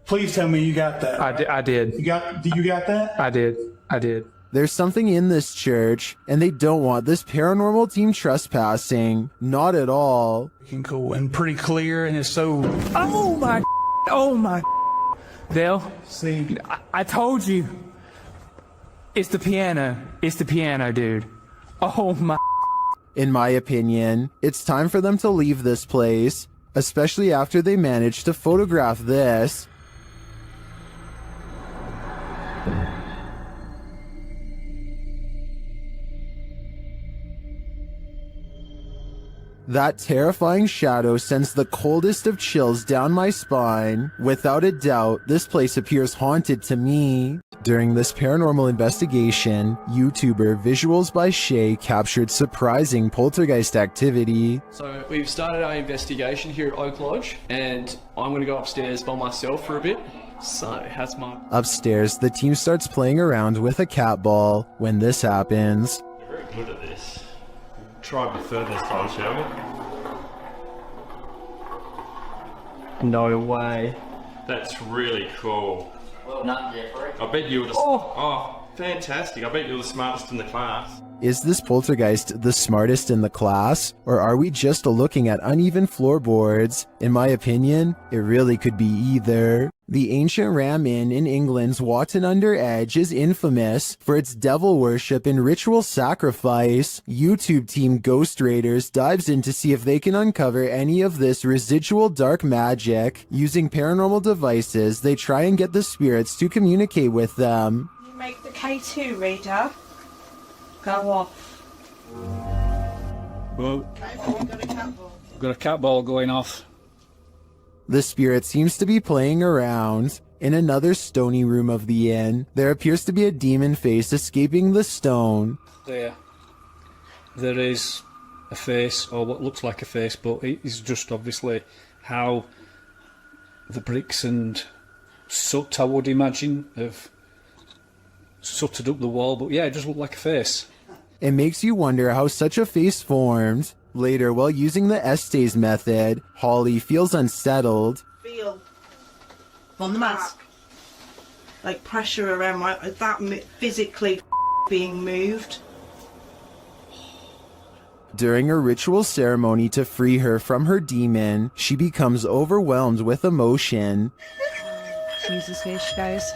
Please tell me you got that. I did. You got that? I did. There's something in this church, and they don't want this paranormal team trespassing. Not at all. You can go in pretty clear, and it's so. Oh my. Oh my. Dale, See, I told you. It's the piano. It's the piano, dude. Oh my. In my opinion, it's time for them to leave this place, especially after they managed to photograph this. That terrifying shadow sends the coldest of chills down my spine. Without a doubt, this place appears haunted to me. During this paranormal investigation, YouTuber Visuals by Shay captured surprising poltergeist activity. So we've started our investigation here at Oak Lodge, and I'm going to go upstairs by myself for a bit. So how's my... Upstairs, the team starts playing around with a cat ball when this happens. You're very good at this. Try a bit further this time, shall we? No way. That's really cool. Well done, Jeffrey. I bet you were the... Oh, fantastic. I bet you were the smartest in the class. Is this poltergeist the smartest in the class? Or are we just looking at uneven floorboards? In my opinion, it really could be either. The ancient Ram Inn in England's Watton-under-Edge is infamous for its devil worship and ritual sacrifice. YouTube team Ghost Raiders dives in to see if they can uncover any of this residual dark magic. Using paranormal devices, they try and get the spirits to communicate with them. You make the K2 reader go off. Well, got a cat ball going off. The spirit seems to be playing around. In another stony room of the inn, there appears to be a demon face escaping the stone. There is a face, or what looks like a face, but it is just obviously how the bricks and soot, I would imagine, have sooted up the wall. But yeah, it just looked like a face. It makes you wonder how such a face formed. Later, while using the Estes method, Holly feels unsettled. Feel on the mask, like pressure around physically being moved. During a ritual ceremony to free her from her demon, she becomes overwhelmed with emotion. Jesus fish, guys.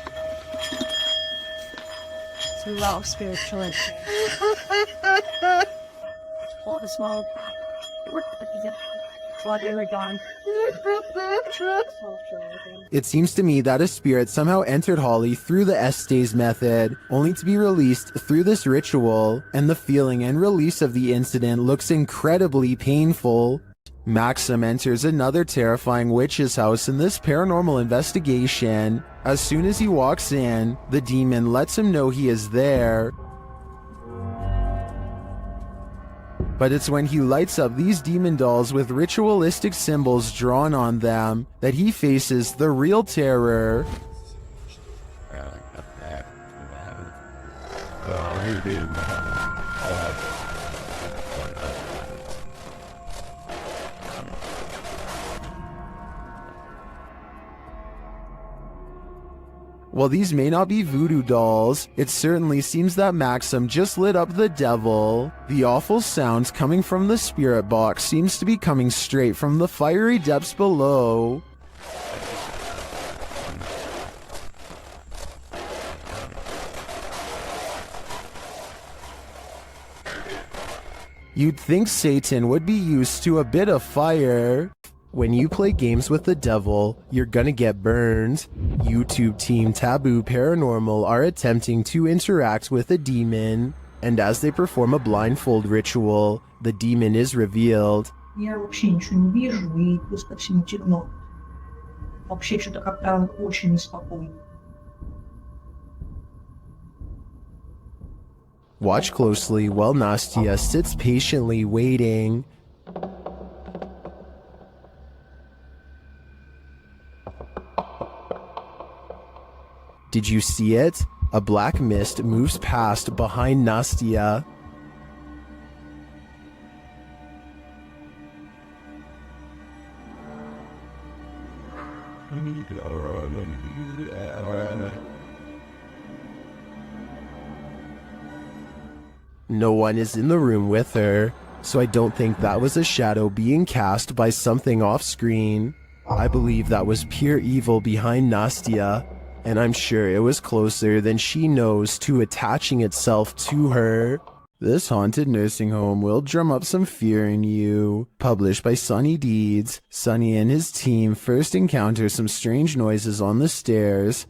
It's a lot of spiritual energy. What a small. It seems to me that a spirit somehow entered Holly through the Estes method, only to be released through this ritual, and the feeling and release of the incident looks incredibly painful. Maxim enters another terrifying witch's house in this paranormal investigation. As soon as he walks in, the demon lets him know he is there. But it's when he lights up these demon dolls with ritualistic symbols drawn on them that he faces the real terror. While these may not be voodoo dolls, it certainly seems that Maxim just lit up the devil. The awful sounds coming from the spirit box seems to be coming straight from the fiery depths below. You'd think Satan would be used to a bit of fire. When you play games with the devil, you're gonna get burned. YouTube team Taboo Paranormal are attempting to interact with a demon, and as they perform a blindfold ritual, the demon is revealed. Я вообще ничего не вижу и просто всем темно. Вообще что-то как-то очень неспокойно. Watch closely while Nastia sits patiently waiting. Did you see it? A black mist moves past behind Nastya. No one is in the room with her, so I don't think that was a shadow being cast by something off screen. I believe that was pure evil behind Nastya, and I'm sure it was closer than she knows to attaching itself to her. This haunted nursing home will drum up some fear in you. Published by Sunny Deeds, Sunny and his team first encounter some strange noises on the stairs.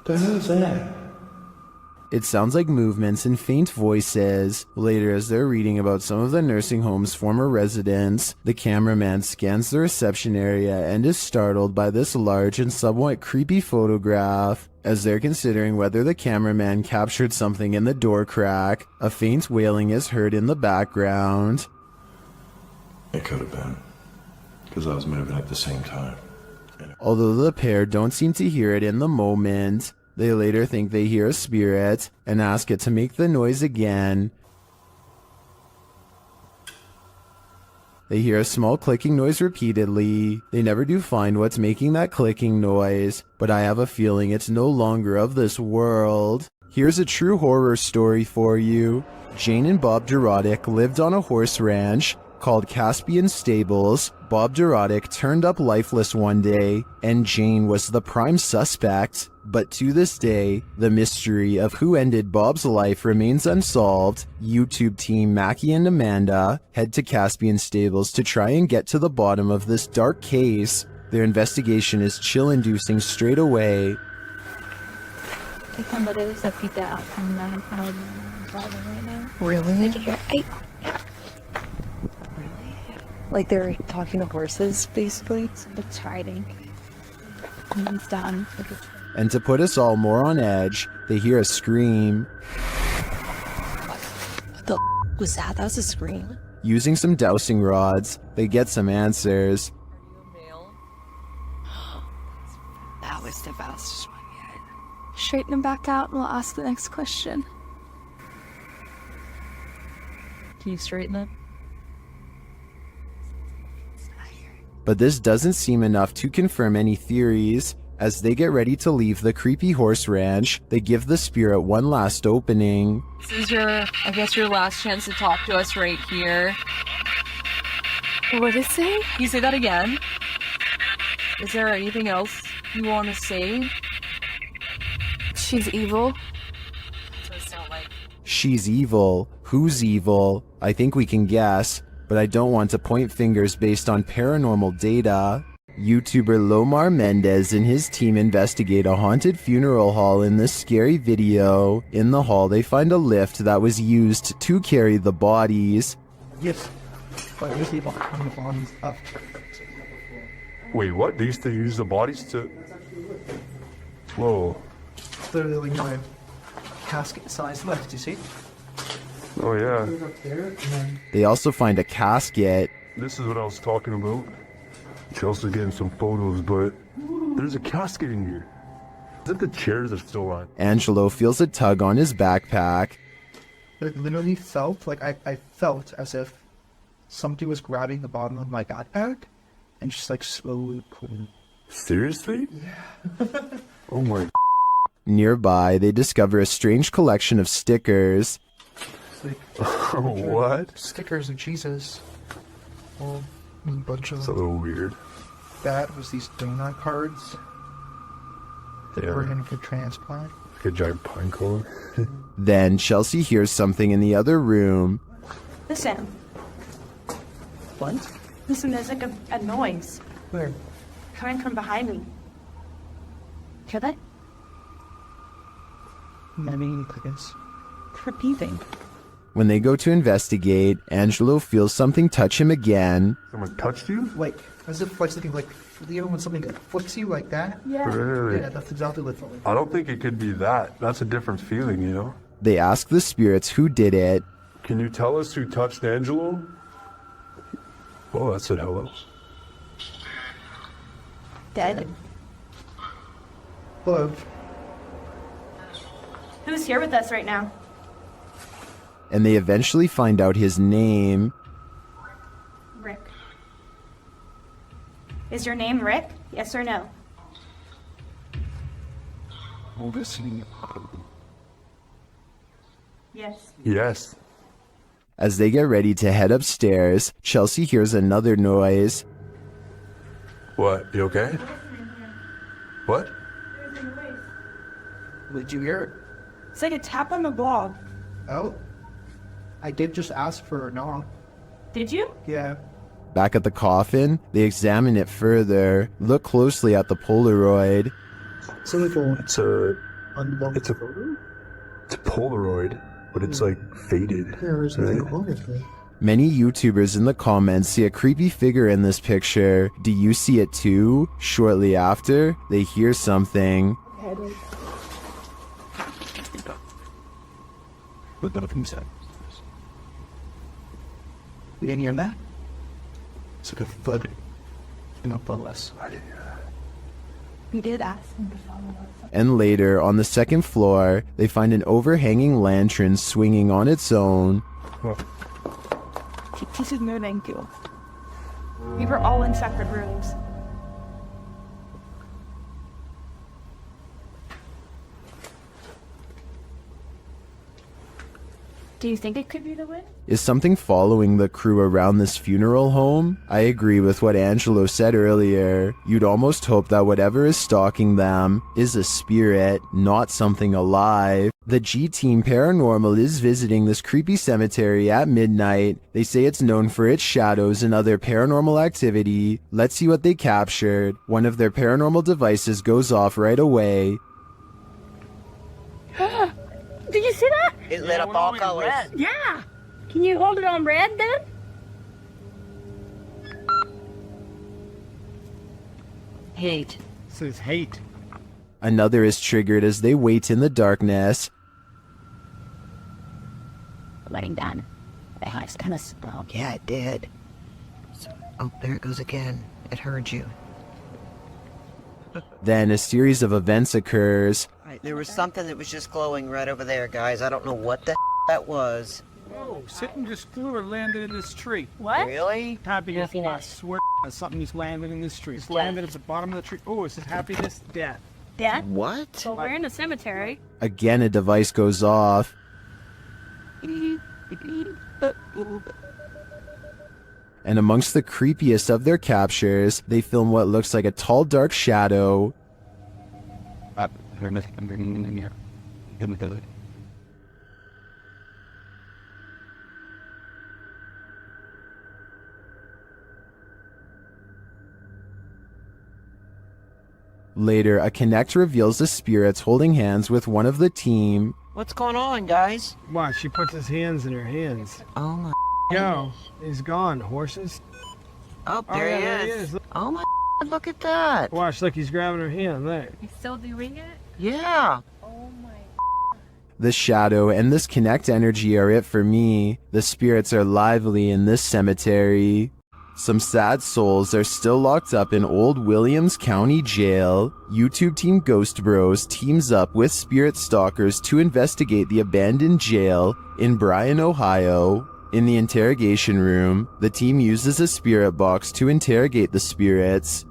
The hell's that? It sounds like movements and faint voices. Later, as they're reading about some of the nursing home's former residents, the cameraman scans the reception area and is startled by this large and somewhat creepy photograph. As they're considering whether the cameraman captured something in the door crack, a faint wailing is heard in the background. It could have been, because I was moving at the same time. Although the pair don't seem to hear it in the moment, they later think they hear a spirit and ask it to make the noise again. They hear a small clicking noise repeatedly. They never do find what's making that clicking noise, but I have a feeling it's no longer of this world. Here's a true horror story for you. Jane and Bob Durotic lived on a horse ranch called Caspian Stables. Bob Durotic turned up lifeless one day, and Jane was the prime suspect. But to this day, the mystery of who ended Bob's life remains unsolved. YouTube team Mackie and Amanda head to Caspian Stables to try and get to the bottom of this dark case. Their investigation is chill-inducing straight away. Really? Like they're talking to horses, basically. It's hiding. And it's done. And to put us all more on edge, they hear a scream. What the was that? That was a scream. Using some dowsing rods, they get some answers. That was the best one yet. Straighten him back out and we'll ask the next question. Can you straighten him? But this doesn't seem enough to confirm any theories. As they get ready to leave the creepy horse ranch, they give the spirit one last opening. This is I guess your last chance to talk to us right here. What did it say? Can you say that again? Is there anything else you want to say? She's evil. That's what it sounds like. She's evil. Who's evil? I think we can guess, but I don't want to point fingers based on paranormal data. YouTuber Lomar Mendez and his team investigate a haunted funeral hall in this scary video. In the hall, they find a lift that was used to carry the bodies. Yes. But where's the bodies up? Wait, what? They used to use the bodies to... Whoa. Literally, my casket size lift, you see? Oh, yeah. Up there, and then... They also find a casket. This is what I was talking about. Chelsea's getting some photos, but there's a casket in here. Is it the chairs are still on? Angelo feels a tug on his backpack. It literally felt like I felt as if somebody was grabbing the bottom of my backpack and just like slowly pulling. Seriously? Yeah. Oh my. Nearby, they discover a strange collection of stickers. What? Stickers of Jesus. Well, a bunch of. It's a little weird. That was these donut cards that were in for transplant. Like a giant pine cone. Then Chelsea hears something in the other room. Listen. What? Listen, there's like a noise Where? coming from behind me. Hear that? I mean, I guess. Repeating. When they go to investigate, Angelo feels something touch him again. Someone touched you? Like, as if like something like, you know when something flicks you like that? Yeah. Really? Yeah, that's exactly what it felt like. I don't think it could be that. That's a different feeling, you know? They ask the spirits who did it. Can you tell us who touched Angelo? Oh, that said hello. Dead. Hello. Who's here with us right now? And they eventually find out his name. Rick. Is your name Rick? Yes or no? Listening. Yes. Yes. As they get ready to head upstairs, Chelsea hears another noise. What? You okay? What? Did you hear it? It's like a tap on the blog. Oh. I did just ask for a knock. Did you? Yeah. Back at the coffin, they examine it further, look closely at the Polaroid. It's a Polaroid, but it's like faded. Right? Many YouTubers in the comments see a creepy figure in this picture. Do you see it too? Shortly after, they hear something. What the fuck said? You didn't hear that? It's like a thud. No, but less. I didn't hear that. We did ask him to follow us. And later, on the second floor, they find an overhanging lantern swinging on its own. This is no thank you. We were all in separate rooms. Do you think it could be the wind? Is something following the crew around this funeral home? I agree with what Angelo said earlier. You'd almost hope that whatever is stalking them is a spirit, not something alive. The G-Team Paranormal is visiting this creepy cemetery at midnight. They say it's known for its shadows and other paranormal activity. Let's see what they captured. One of their paranormal devices goes off right away. Did you see that? It lit up all colors. Yeah. Can you hold it on red then? Hate. Says hate. Another is triggered as they wait in the darkness. Letting down. The house kind of spoke. Yeah, it did. Oh, there it goes again. It heard you. Then a series of events occurs. Right, there was something that was just glowing right over there, guys. I don't know what the that was. Whoa, something just flew or landed in this tree. What? Really? Happiness, I swear something just landed in this tree. It's landed at the bottom of the tree. Oh, it says happiness, death. Death? What? Well, we're in a cemetery. Again, a device goes off. And amongst the creepiest of their captures, they film what looks like a tall, dark shadow. Later, a Connect reveals the spirits holding hands with one of the team. What's going on, guys? Watch, she puts his hands in her hands. Oh my. Yo, he's gone. Horses. Oh, there yeah, he is. Oh my. Look at that. Watch, look, he's grabbing her hand there. He's still doing it? Yeah. Oh my. The shadow and this Connect energy are it for me. The spirits are lively in this cemetery. Some sad souls are still locked up in Old Williams County Jail. YouTube team Ghost Bros teams up with spirit stalkers to investigate the abandoned jail in Bryan, Ohio. In the interrogation room, the team uses a spirit box to interrogate the spirits.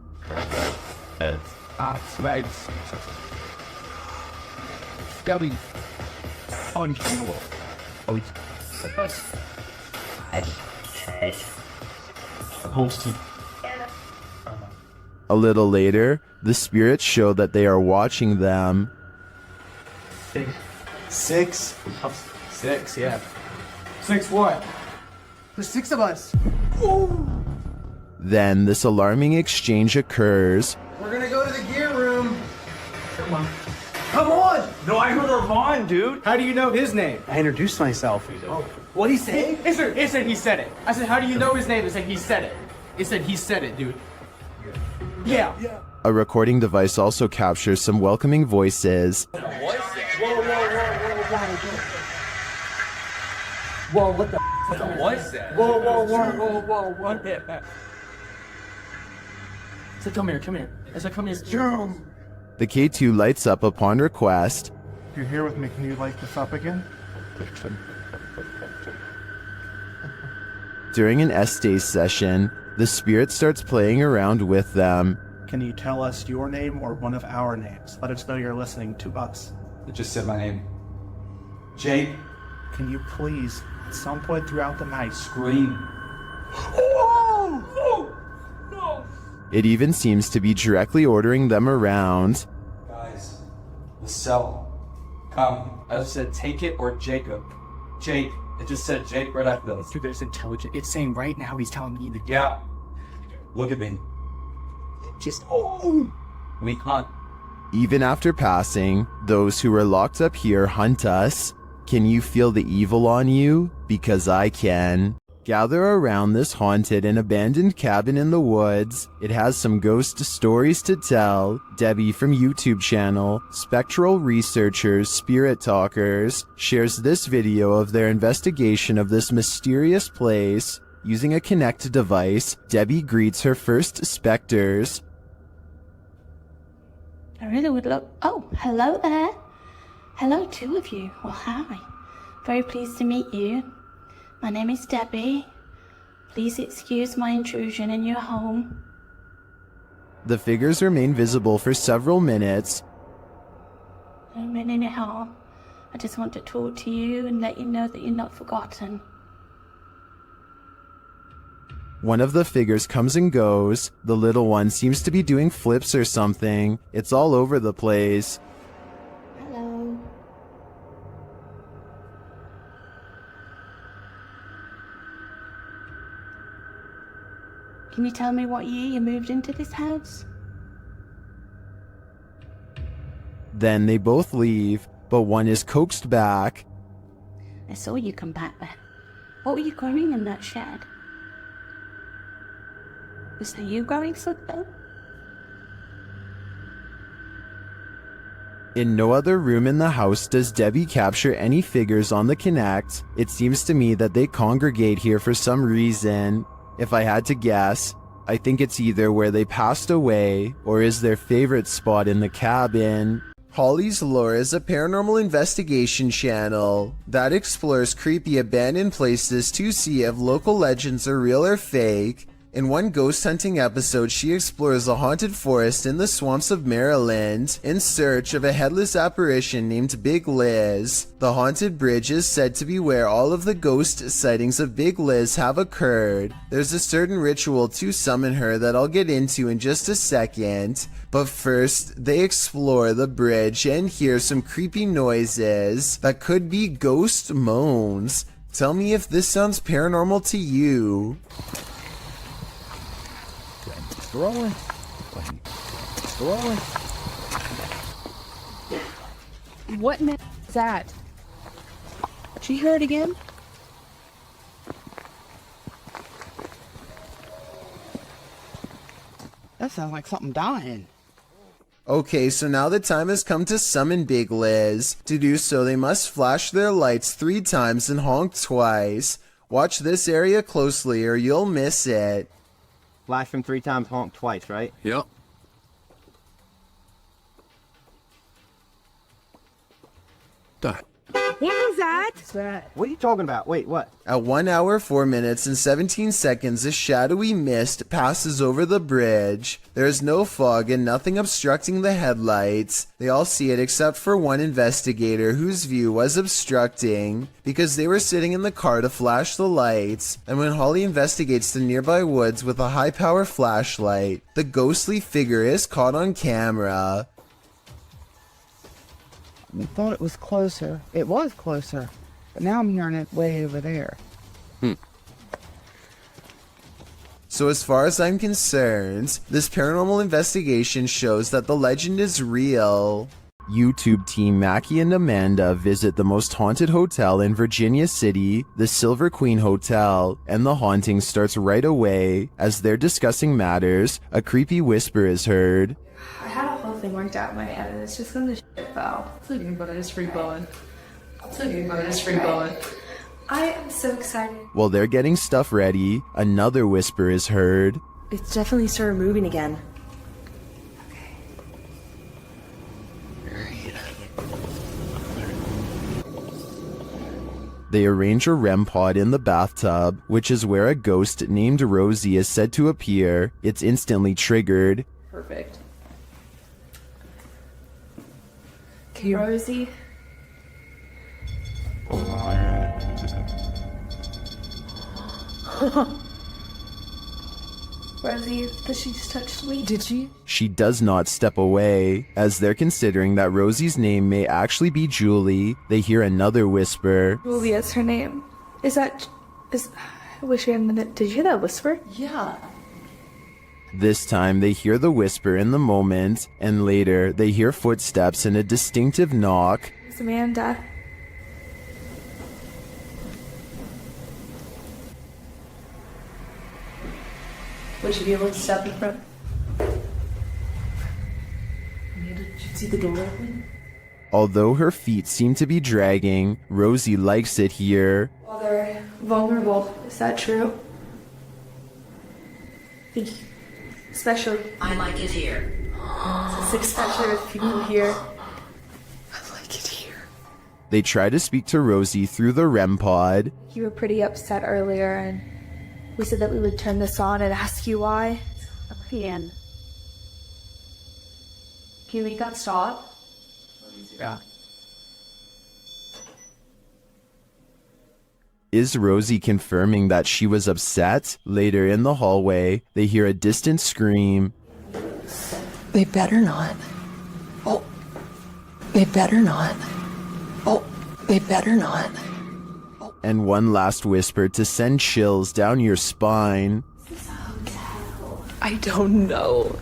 A little later, the spirits show that they are watching them. Six, yeah. 6 what? There's 6 of us. Then this alarming exchange occurs. We're gonna go to the gear room. Come on. Come on! No, I heard Armand, dude. How do you know his name? I introduced myself. Oh, what'd he say? It said he said it. I said, how do you know his name? It said he said it. It said he said it, dude. Yeah. A recording device also captures some welcoming voices. Whoa, what the f was that? Whoa, what the f? So come here. I said, come here. The K2 lights up upon request. If you're here with me, can you light this up again? During an Estes session, the spirit starts playing around with them. Can you tell us your name or one of our names? Let us know you're listening to us. It just said my name. Jake. Can you please, at some point throughout the night, Scream. It even seems to be directly ordering them around. Guys, the cell. Come. I just said take it or Jacob. Jake. It just said Jake right after this. Dude, there's intelligent. It's saying right now he's telling me that. Yeah. Look at me. Just. We hunt. Even after passing, those who are locked up here hunt us. Can you feel the evil on you? Because I can. Gather around this haunted and abandoned cabin in the woods. It has some ghost stories to tell. Debbie from YouTube channel, Spectral Researchers, Spirit Talkers, shares this video of their investigation of this mysterious place. Using a Kinect device, Debbie greets her first specters. I really would love... Oh, hello there. Hello, two of you. Well, hi. Very pleased to meet you. My name is Debbie. Please excuse my intrusion in your home. The figures remain visible for several minutes. I don't mean any harm. I just want to talk to you and let you know that you're not forgotten. One of the figures comes and goes. The little one seems to be doing flips or something. It's all over the place. Hello. Can you tell me what year you moved into this house? Then they both leave, but one is coaxed back. I saw you come back there. What were you growing in that shed? Was that you growing something? In no other room in the house does Debbie capture any figures on the Kinect. It seems to me that they congregate here for some reason. If I had to guess, I think it's either where they passed away or is their favorite spot in the cabin. Holly's Lore is a paranormal investigation channel that explores creepy abandoned places to see if local legends are real or fake. In one ghost hunting episode, she explores a haunted forest in the swamps of Maryland in search of a headless apparition named Big Liz. The haunted bridge is said to be where all of the ghost sightings of Big Liz have occurred. There's a certain ritual to summon her that I'll get into in just a second, but first they explore the bridge and hear some creepy noises that could be ghost moans. Tell me if this sounds paranormal to you. Rolling. Rolling. What is that? Did you hear it again? That sounds like something dying. Okay, so now the time has come to summon Big Liz. To do so, they must flash their lights 3 times and honk twice. Watch this area closely or you'll miss it. Flash them 3 times, honk twice, right? Yep. Done. What was that? What's that? What are you talking about? Wait, what? At 1 hour, 4 minutes, and 17 seconds, a shadowy mist passes over the bridge. There is no fog and nothing obstructing the headlights. They all see it except for one investigator whose view was obstructing because they were sitting in the car to flash the lights. And when Holly investigates the nearby woods with a high-power flashlight, the ghostly figure is caught on camera. I thought it was closer. It was closer. But now I'm hearing it way over there. So as far as I'm concerned, this paranormal investigation shows that the legend is real. YouTube team Mackie and Amanda visit the most haunted hotel in Virginia City, the Silver Queen Hotel, and the haunting starts right away. As they're discussing matters, a creepy whisper is heard. I had a whole thing worked out in my head and it's just gonna shit fell. It's looking but it's free blowing. It's looking but it's free blowing. I am so excited. While they're getting stuff ready, another whisper is heard. It's definitely started moving again. They arrange a REM pod in the bathtub, which is where a ghost named Rosie is said to appear. It's instantly triggered. Perfect. Okay, Rosie. Rosie, did she just touch me? Did she? She does not step away. As they're considering that Rosie's name may actually be Julie, they hear another whisper. Julia's her name. I wish we had a minute. Did you hear that whisper? Yeah. This time they hear the whisper in the moment, and later they hear footsteps and a distinctive knock. It's Amanda. Would you be able to step in front? Amanda, did you see the door open? Although her feet seem to be dragging, Rosie likes it here. Well, they're vulnerable. Is that true? Especially. I like it here. Especially with people here. I like it here. They try to speak to Rosie through the REM pod. You were pretty upset earlier, and we said that we would turn this on and ask you why. Can we got stop? Yeah. Is Rosie confirming that she was upset? Later in the hallway, they hear a distant scream. They better not. Oh. They better not. Oh. They better not. And one last whisper to send chills down your spine. I don't know.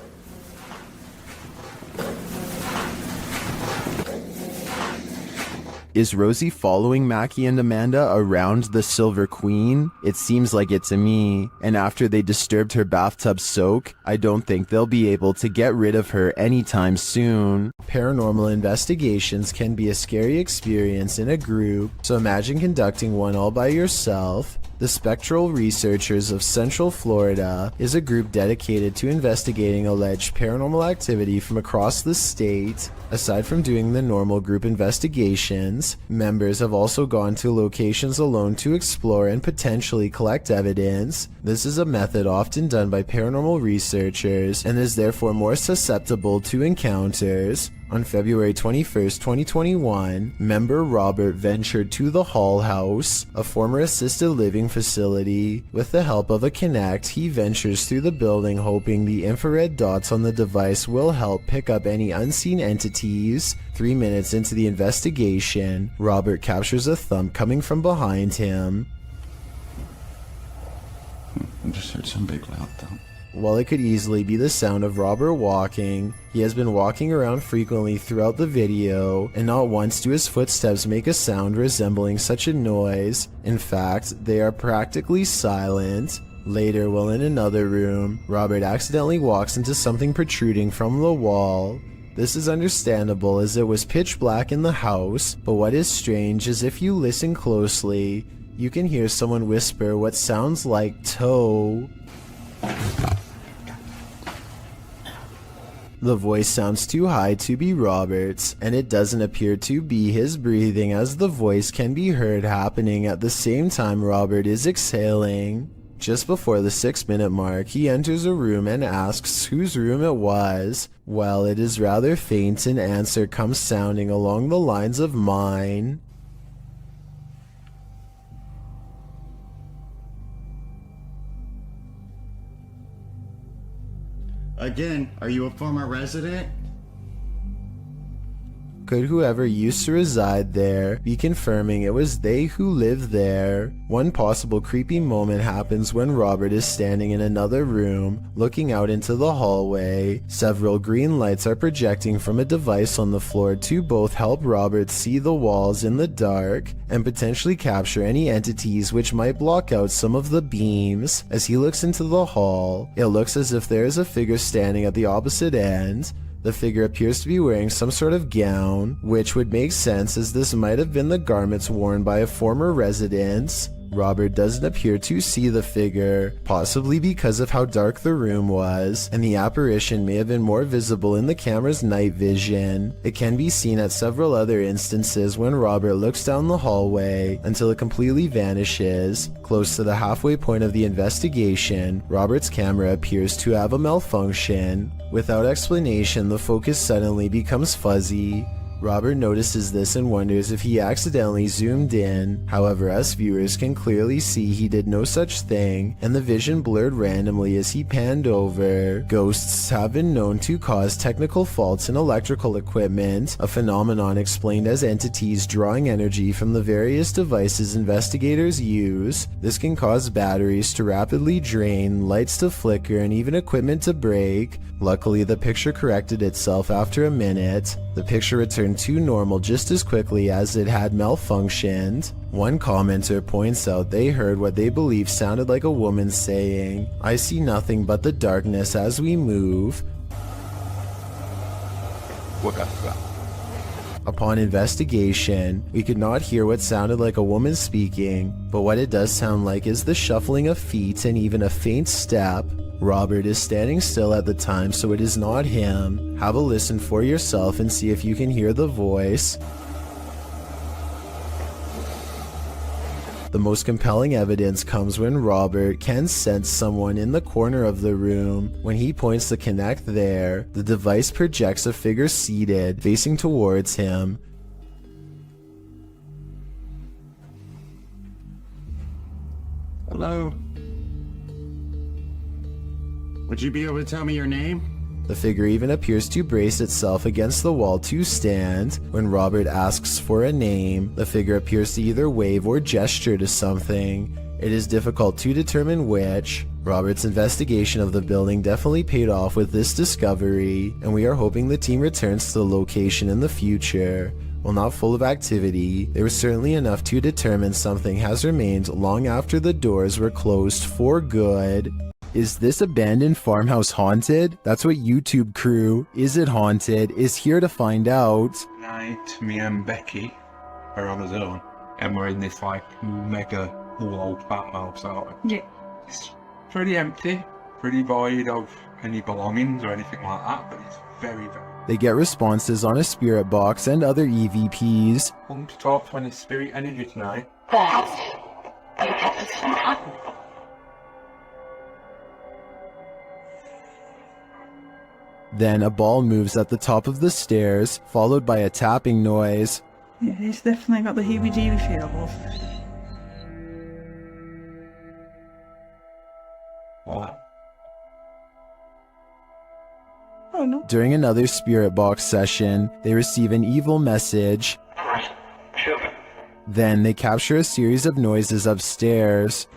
Is Rosie following Mackie and Amanda around the Silver Queen? It seems like it to me. And after they disturbed her bathtub soak, I don't think they'll be able to get rid of her anytime soon. Paranormal investigations can be a scary experience in a group, so imagine conducting one all by yourself. The Spectral Researchers of Central Florida is a group dedicated to investigating alleged paranormal activity from across the state. Aside from doing the normal group investigations, members have also gone to locations alone to explore and potentially collect evidence. This is a method often done by paranormal researchers and is therefore more susceptible to encounters. On February 21st, 2021, member Robert ventured to the Hall House, a former assisted living facility. With the help of a Kinect, he ventures through the building hoping the infrared dots on the device will help pick up any unseen entities. 3 minutes into the investigation, Robert captures a thump coming from behind him. I just heard some big loud thump. While it could easily be the sound of Robert walking, he has been walking around frequently throughout the video, and not once do his footsteps make a sound resembling such a noise. In fact, they are practically silent. Later, while in another room, Robert accidentally walks into something protruding from the wall. This is understandable as it was pitch black in the house, but what is strange is if you listen closely, you can hear someone whisper what sounds like toe. The voice sounds too high to be Robert's, and it doesn't appear to be his breathing as the voice can be heard happening at the same time Robert is exhaling. Just before the 6-minute mark, he enters a room and asks whose room it was. Well, it is rather faint, an answer comes sounding along the lines of mine. Again, are you a former resident? Could whoever used to reside there be confirming it was they who lived there? One possible creepy moment happens when Robert is standing in another room, looking out into the hallway. Several green lights are projecting from a device on the floor to both help Robert see the walls in the dark and potentially capture any entities which might block out some of the beams. As he looks into the hall, it looks as if there is a figure standing at the opposite end. The figure appears to be wearing some sort of gown, which would make sense as this might have been the garments worn by a former resident. Robert doesn't appear to see the figure, possibly because of how dark the room was, and the apparition may have been more visible in the camera's night vision. It can be seen at several other instances when Robert looks down the hallway until it completely vanishes. Close to the halfway point of the investigation, Robert's camera appears to have a malfunction. Without explanation, the focus suddenly becomes fuzzy. Robert notices this and wonders if he accidentally zoomed in. However, us viewers can clearly see he did no such thing, and the vision blurred randomly as he panned over. Ghosts have been known to cause technical faults in electrical equipment, a phenomenon explained as entities drawing energy from the various devices investigators use. This can cause batteries to rapidly drain, lights to flicker, and even equipment to break. Luckily, the picture corrected itself after a minute. The picture returned to normal just as quickly as it had malfunctioned. One commenter points out they heard what they believe sounded like a woman saying, "I see nothing but the darkness as we move." Upon investigation, we could not hear what sounded like a woman speaking, but what it does sound like is the shuffling of feet and even a faint step. Robert is standing still at the time, so it is not him. Have a listen for yourself and see if you can hear the voice. The most compelling evidence comes when Robert can sense someone in the corner of the room. When he points the Kinect there, the device projects a figure seated, facing towards him. Hello. Would you be able to tell me your name? The figure even appears to brace itself against the wall to stand. When Robert asks for a name, the figure appears to either wave or gesture to something. It is difficult to determine which. Robert's investigation of the building definitely paid off with this discovery, and we are hoping the team returns to the location in the future. While not full of activity, there was certainly enough to determine something has remained long after the doors were closed for good. Is this abandoned farmhouse haunted? That's what YouTube crew, Is It Haunted, is here to find out. Tonight, me and Becky are on our own, and we're in this like mega cool old farmhouse out. Yeah. It's pretty empty, pretty void of any belongings or anything like that, but it's very, very. They get responses on a spirit box and other EVPs. Come to talk to any spirit energy tonight. Then a ball moves at the top of the stairs, followed by a tapping noise. Yeah, it's definitely got the heebie-jeebie feels. What? Oh no. During another spirit box session, they receive an evil message. Then they capture a series of noises upstairs.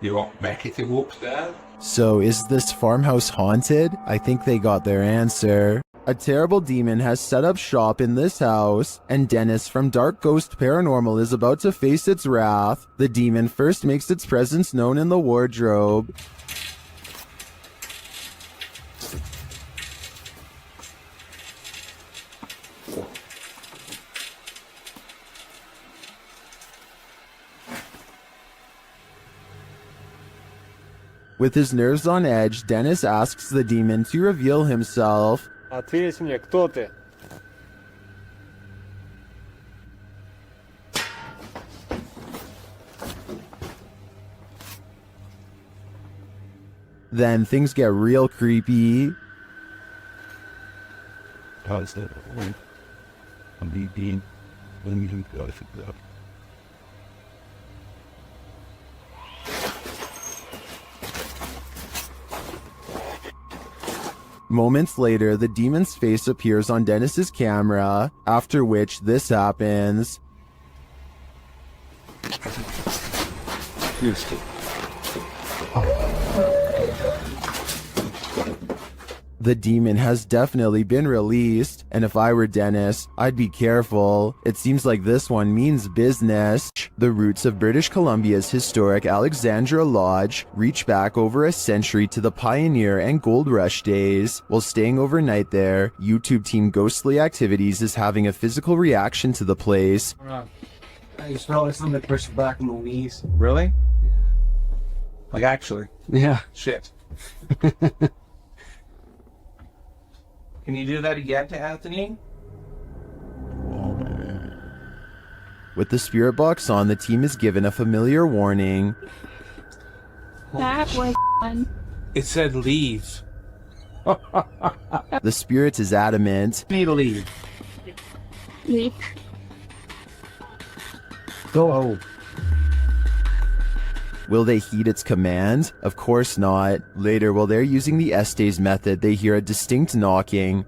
You want Becky to go upstairs? So is this farmhouse haunted? I think they got their answer. A terrible demon has set up shop in this house, and Dennis from Dark Ghost Paranormal is about to face its wrath. The demon first makes its presence known in the wardrobe. With his nerves on edge, Dennis asks the demon to reveal himself. Ответь мне, кто ты? Then things get real creepy. Moments later, the demon's face appears on Dennis's camera, after which this happens. The demon has definitely been released, and if I were Dennis, I'd be careful. It seems like this one means business. The roots of British Columbia's historic Alexandra Lodge reach back over a century to the pioneer and gold rush days. While staying overnight there, YouTube team Ghostly Activities is having a physical reaction to the place. I just felt like something pushed back on my knees. Really? Like actually? Yeah. Shit. Can you do that again to Anthony? With the spirit box on, the team is given a familiar warning. That was fun. It said leave. The spirit is adamant. Need to leave. Leave. Go. Will they heed its command? Of course not. Later, while they're using the Estes method, they hear a distinct knocking.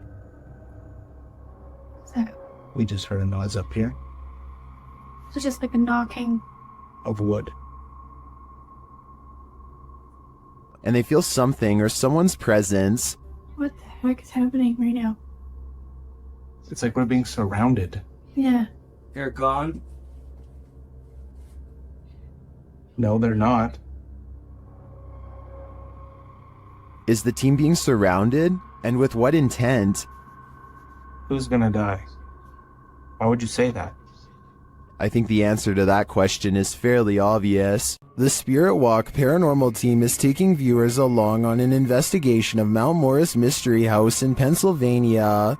We just heard a noise up here So just like a knocking. of wood. And they feel something or someone's presence. What the heck is happening right now? It's like we're being surrounded. Yeah. They're gone. No, they're not. Is the team being surrounded? And with what intent? Who's gonna die? Why would you say that? I think the answer to that question is fairly obvious. The Spirit Walk paranormal team is taking viewers along on an investigation of Mount Morris Mystery House in Pennsylvania.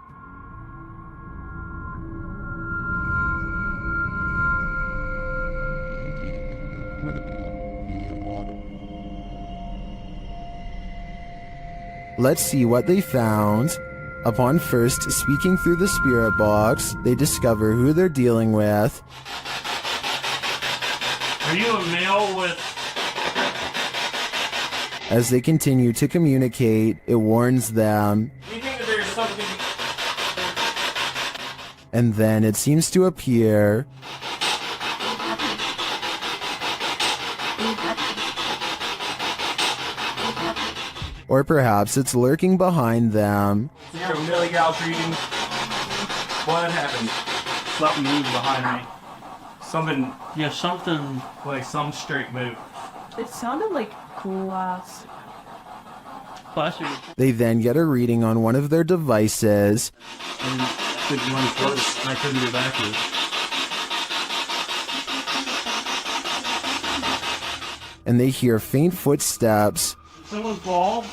Let's see what they found. Upon first speaking through the spirit box, they discover who they're dealing with. Are you a male with... As they continue to communicate, it warns them. Do you think that there's something... And then it seems to appear. Or perhaps it's lurking behind them. You're a Millie Gal's reading. What happened? Something moved behind me. Something... Yeah, something... Like some straight move. It sounded like glass. Plastic. They then get a reading on one of their devices. And couldn't run first, and I couldn't get backwards. And they hear faint footsteps. Someone fall?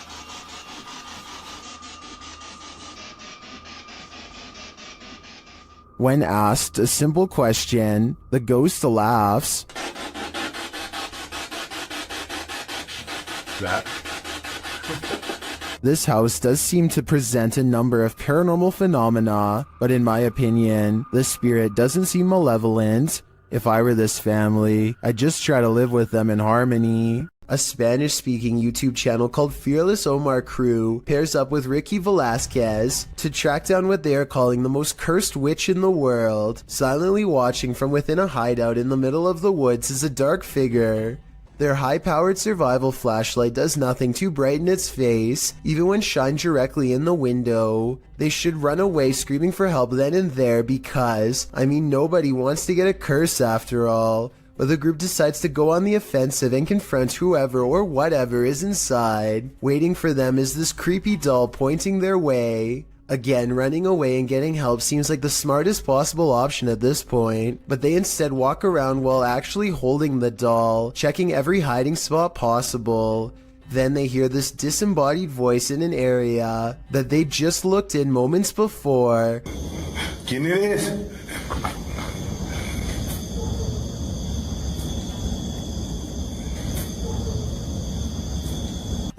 When asked a simple question, the ghost laughs. That. This house does seem to present a number of paranormal phenomena, but in my opinion, the spirit doesn't seem malevolent. If I were this family, I'd just try to live with them in harmony. A Spanish-speaking YouTube channel called Fearless Omar Crew pairs up with Ricky Velasquez to track down what they are calling the most cursed witch in the world. Silently watching from within a hideout in the middle of the woods is a dark figure. Their high-powered survival flashlight does nothing to brighten its face, even when shined directly in the window. They should run away screaming for help then and there because, I mean, nobody wants to get a curse after all. But the group decides to go on the offensive and confront whoever or whatever is inside. Waiting for them is this creepy doll pointing their way. Again, running away and getting help seems like the smartest possible option at this point, but they instead walk around while actually holding the doll, checking every hiding spot possible. Then they hear this disembodied voice in an area that they just looked in moments before. ¿Quién eres?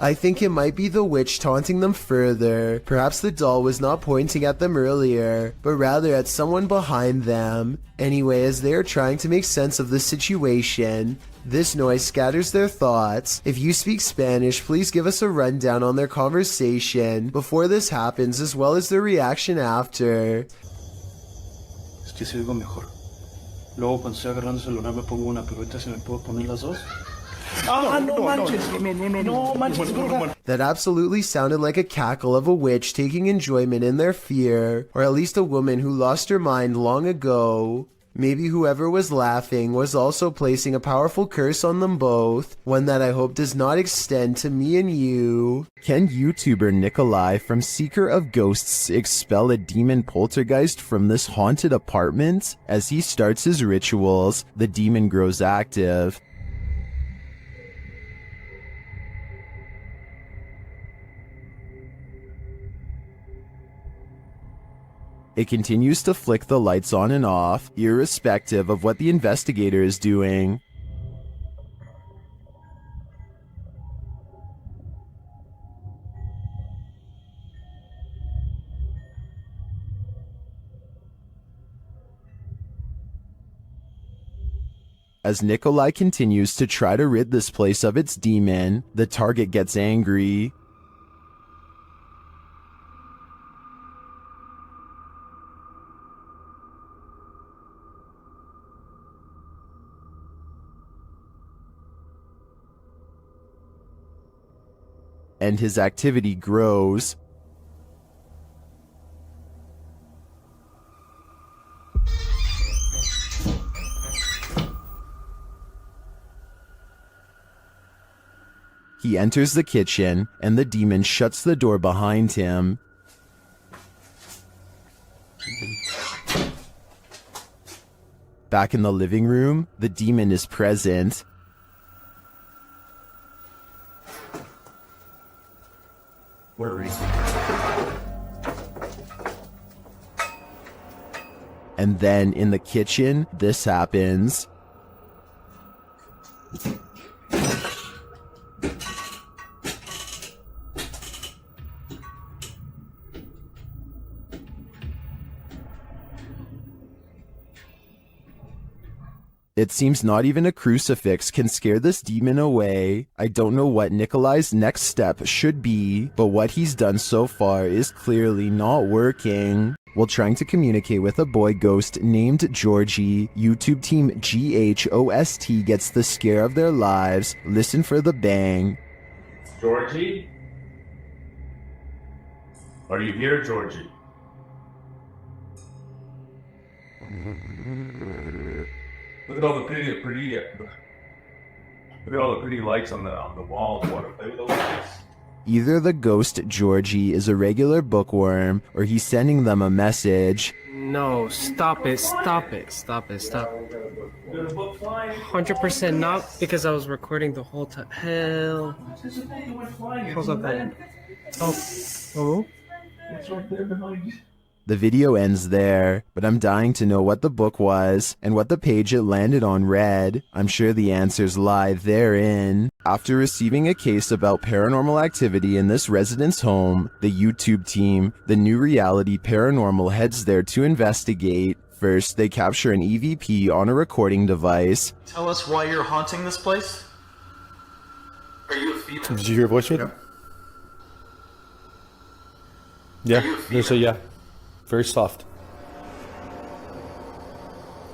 I think it might be the witch taunting them further. Perhaps the doll was not pointing at them earlier, but rather at someone behind them. Anyway, as they are trying to make sense of the situation, this noise scatters their thoughts. If you speak Spanish, please give us a rundown on their conversation before this happens, as well as their reaction after. Es que se oigo mejor. Luego cuando estoy agarrando el celular me pongo una, pero ahorita se me puedo poner las dos. That absolutely sounded like a cackle of a witch taking enjoyment in their fear, or at least a woman who lost her mind long ago. Maybe whoever was laughing was also placing a powerful curse on them both, one that I hope does not extend to me and you. Can YouTuber Nikolai from Seeker of Ghosts expel a demon poltergeist from this haunted apartment? As he starts his rituals, the demon grows active. It continues to flick the lights on and off, irrespective of what the investigator is doing. As Nikolai continues to try to rid this place of its demon, the target gets angry. And his activity grows. He enters the kitchen, and the demon shuts the door behind him. Back in the living room, the demon is present. Where is he? And then in the kitchen, this happens. It seems not even a crucifix can scare this demon away. I don't know what Nikolai's next step should be, but what he's done so far is clearly not working. While trying to communicate with a boy ghost named Georgie, YouTube team GHOST gets the scare of their lives. Listen for the bang. Georgie? Are you here, Georgie? Look at all the pretty lights on the walls. Want to play with those lights? Either the ghost Georgie is a regular bookworm, or he's sending them a message. No, stop it, stop it, stop it, stop. 100% not, because I was recording the whole time. Hell. How's that going? Oh. It's right there behind you. The video ends there, but I'm dying to know what the book was and what the page it landed on read. I'm sure the answers lie therein. After receiving a case about paranormal activity in this resident's home, the YouTube team, the New Reality Paranormal, heads there to investigate. First, they capture an EVP on a recording device. Tell us why you're haunting this place? Are you a female? Did you hear a voice read? Yeah, there's a yeah. Very soft.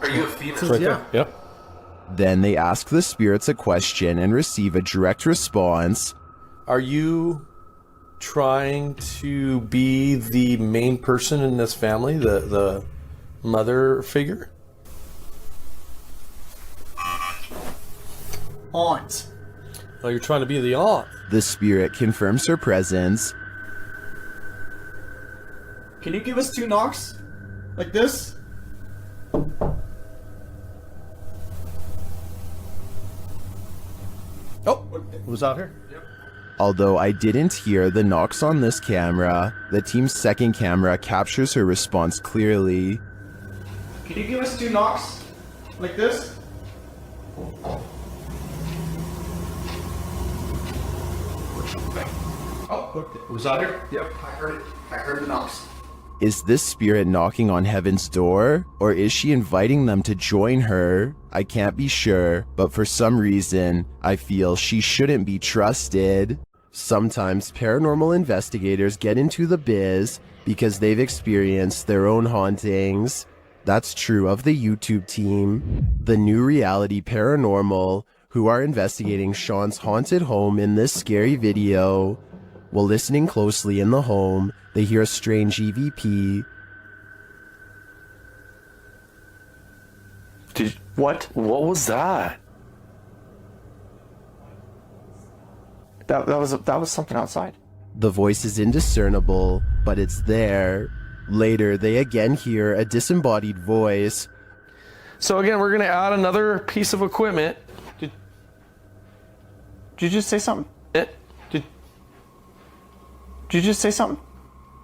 Are you a female? It's right there. Yep. Then they ask the spirits a question and receive a direct response. Are you trying to be the main person in this family, the mother figure? Aunt. Oh, you're trying to be the aunt. The spirit confirms her presence. Can you give us 2 knocks? Like this? Oh, who's out here? Although I didn't hear the knocks on this camera, the team's second camera captures her response clearly. Can you give us 2 knocks? Like this? Oh, who's out here? Yep, I heard it. I heard the knocks. Is this spirit knocking on heaven's door, or is she inviting them to join her? I can't be sure, but for some reason, I feel she shouldn't be trusted. Sometimes paranormal investigators get into the biz because they've experienced their own hauntings. That's true of the YouTube team, the New Reality Paranormal, who are investigating Sean's haunted home in this scary video. While listening closely in the home, they hear a strange EVP. What was that? That was something outside. The voice is indiscernible, but it's there. Later, they again hear a disembodied voice. So again, we're gonna add another piece of equipment. Did you just say something? Did you just say something?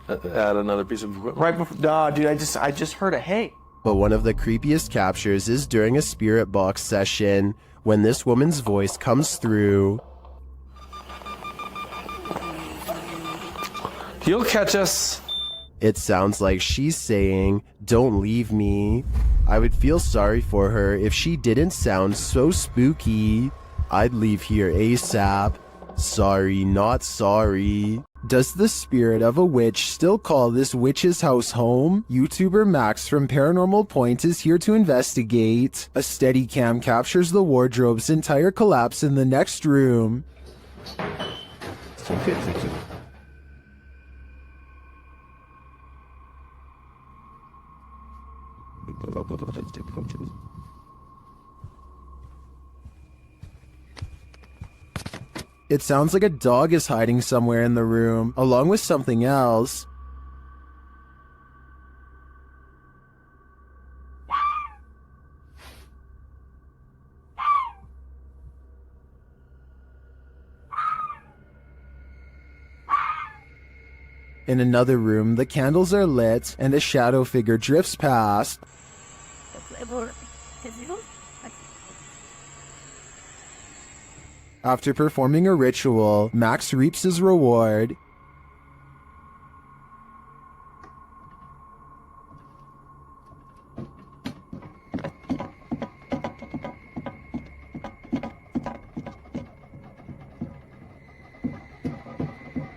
Add another piece of equipment. Right before, nah, dude, I just heard a hey. But one of the creepiest captures is during a spirit box session, when this woman's voice comes through. You'll catch us. It sounds like she's saying, "Don't leave me." I would feel sorry for her if she didn't sound so spooky. I'd leave here ASAP. Sorry, not sorry. Does the spirit of a witch still call this witch's house home? YouTuber Max from Paranormal Point is here to investigate. A Steadicam captures the wardrobe's entire collapse in the next room. It sounds like a dog is hiding somewhere in the room, along with something else. In another room, the candles are lit and a shadow figure drifts past. After performing a ritual, Max reaps his reward.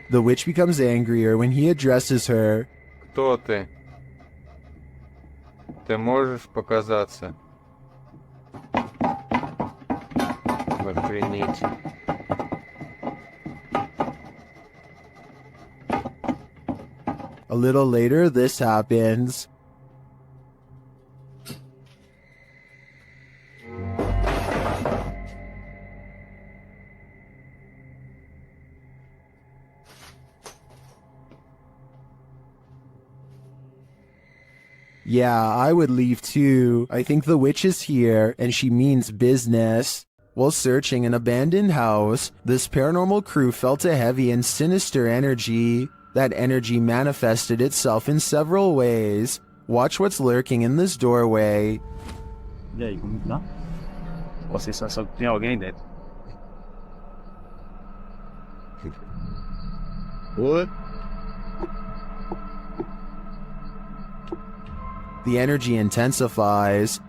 The witch becomes angrier when he addresses her. Кто ты? Ты можешь показаться? Охренеть. A little later, this happens. Yeah, I would leave too. I think the witch is here, and she means business. While searching an abandoned house, this paranormal crew felt a heavy and sinister energy. That energy manifested itself in several ways. Watch what's lurking in this doorway. E aí, como tá? Você só sabe que tem alguém dentro. What? The energy intensifies.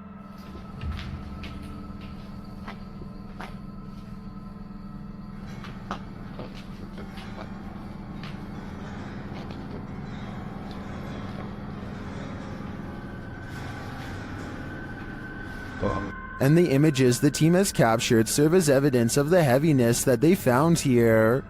And the images the team has captured serve as evidence of the heaviness that they found here.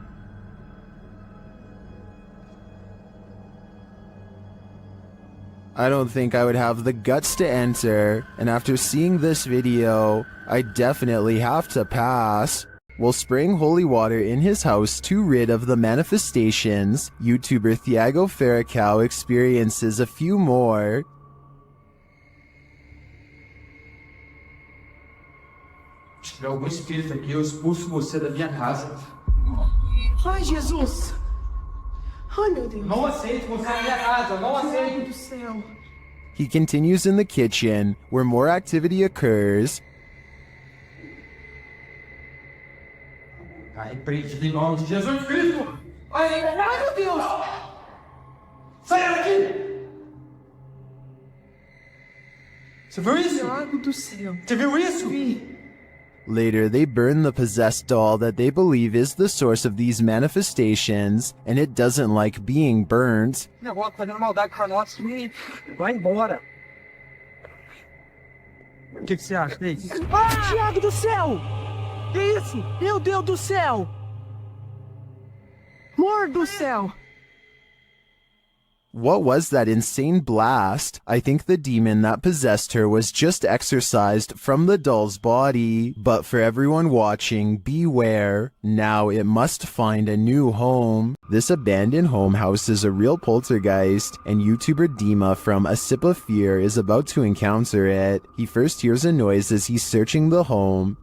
I don't think I would have the guts to enter, and after seeing this video, I definitely have to pass. While spraying holy water in his house to rid of the manifestations, YouTuber Thiago Ferracao experiences a few more. Se tiver algum espírito aqui, eu expulso você da minha casa. Ai, Jesus! Ai, meu Deus! Não aceito você na minha casa, não aceito! Meu Deus do céu! He continues in the kitchen, where more activity occurs. Tá repreendido em nome de Jesus Cristo! Ai, meu Deus! Sai daqui! Você viu isso? Thiago do céu! Você viu isso? Vi. Later, they burn the possessed doll that they believe is the source of these manifestations, and it doesn't like being burnt. Negócio fazendo maldade com nós. Vai embora. O que você acha, Ney? Ah! Thiago do céu! Que isso? Meu Deus do céu! Amor do céu! What was that insane blast? I think the demon that possessed her was just exorcised from the doll's body. But for everyone watching, beware. Now it must find a new home. This abandoned home houses a real poltergeist, and YouTuber Dima from A Sip of Fear is about to encounter it. He first hears a noise as he's searching the home.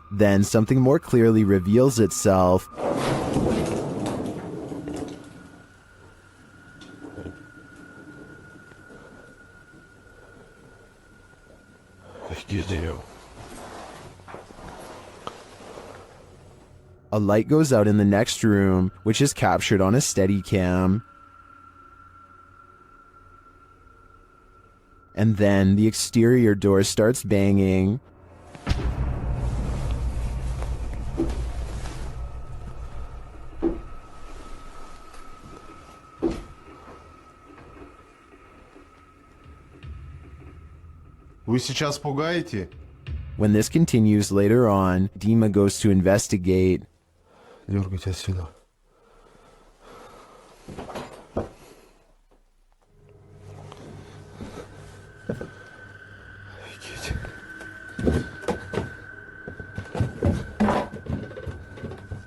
Then something more clearly reveals itself. A light goes out in the next room, which is captured on a Steadicam. And then the exterior door starts banging. Вы сейчас пугаете? When this continues later on, Dima goes to investigate. Дергайте отсюда.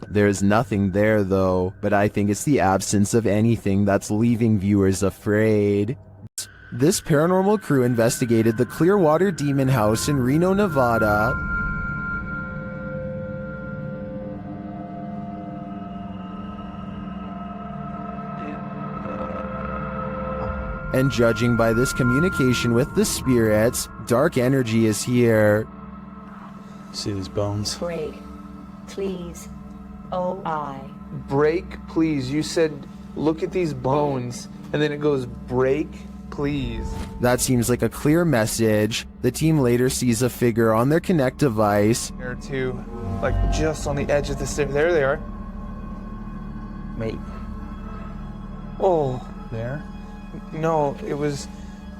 There is nothing there though, but I think it's the absence of anything that's leaving viewers afraid. This paranormal crew investigated the Clearwater Demon House in Reno, Nevada. And judging by this communication with the spirits, dark energy is here. See these bones? Break, please. Oh, Break, please. You said, look at these bones. And then it goes, break, please. That seems like a clear message. The team later sees a figure on their Kinect device. There are two, like just on the edge of the stairs. There they are. Wait. Oh. There? No, it was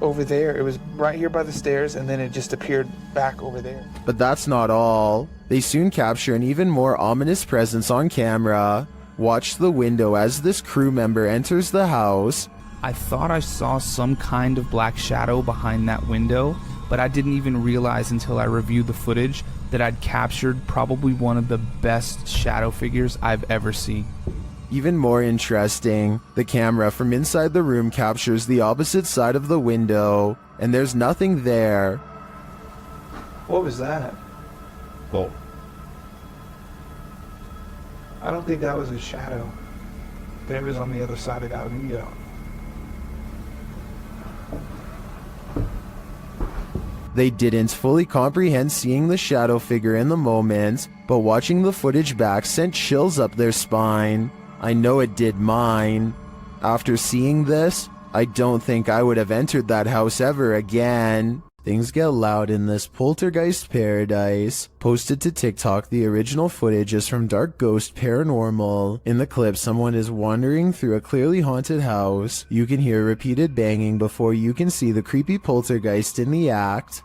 over there. It was right here by the stairs, and then it just appeared back over there. But that's not all. They soon capture an even more ominous presence on camera. Watch the window as this crew member enters the house. I thought I saw some kind of black shadow behind that window, but I didn't even realize until I reviewed the footage that I'd captured probably one of the best shadow figures I've ever seen. Even more interesting, the camera from inside the room captures the opposite side of the window, and there's nothing there. What was that? Well, I don't think that was a shadow. That was on the other side of that window. They didn't fully comprehend seeing the shadow figure in the moment, but watching the footage back sent chills up their spine. I know it did mine. After seeing this, I don't think I would have entered that house ever again. Things get loud in this poltergeist paradise. Posted to TikTok, the original footage is from Dark Ghost Paranormal. In the clip, someone is wandering through a clearly haunted house. You can hear repeated banging before you can see the creepy poltergeist in the act.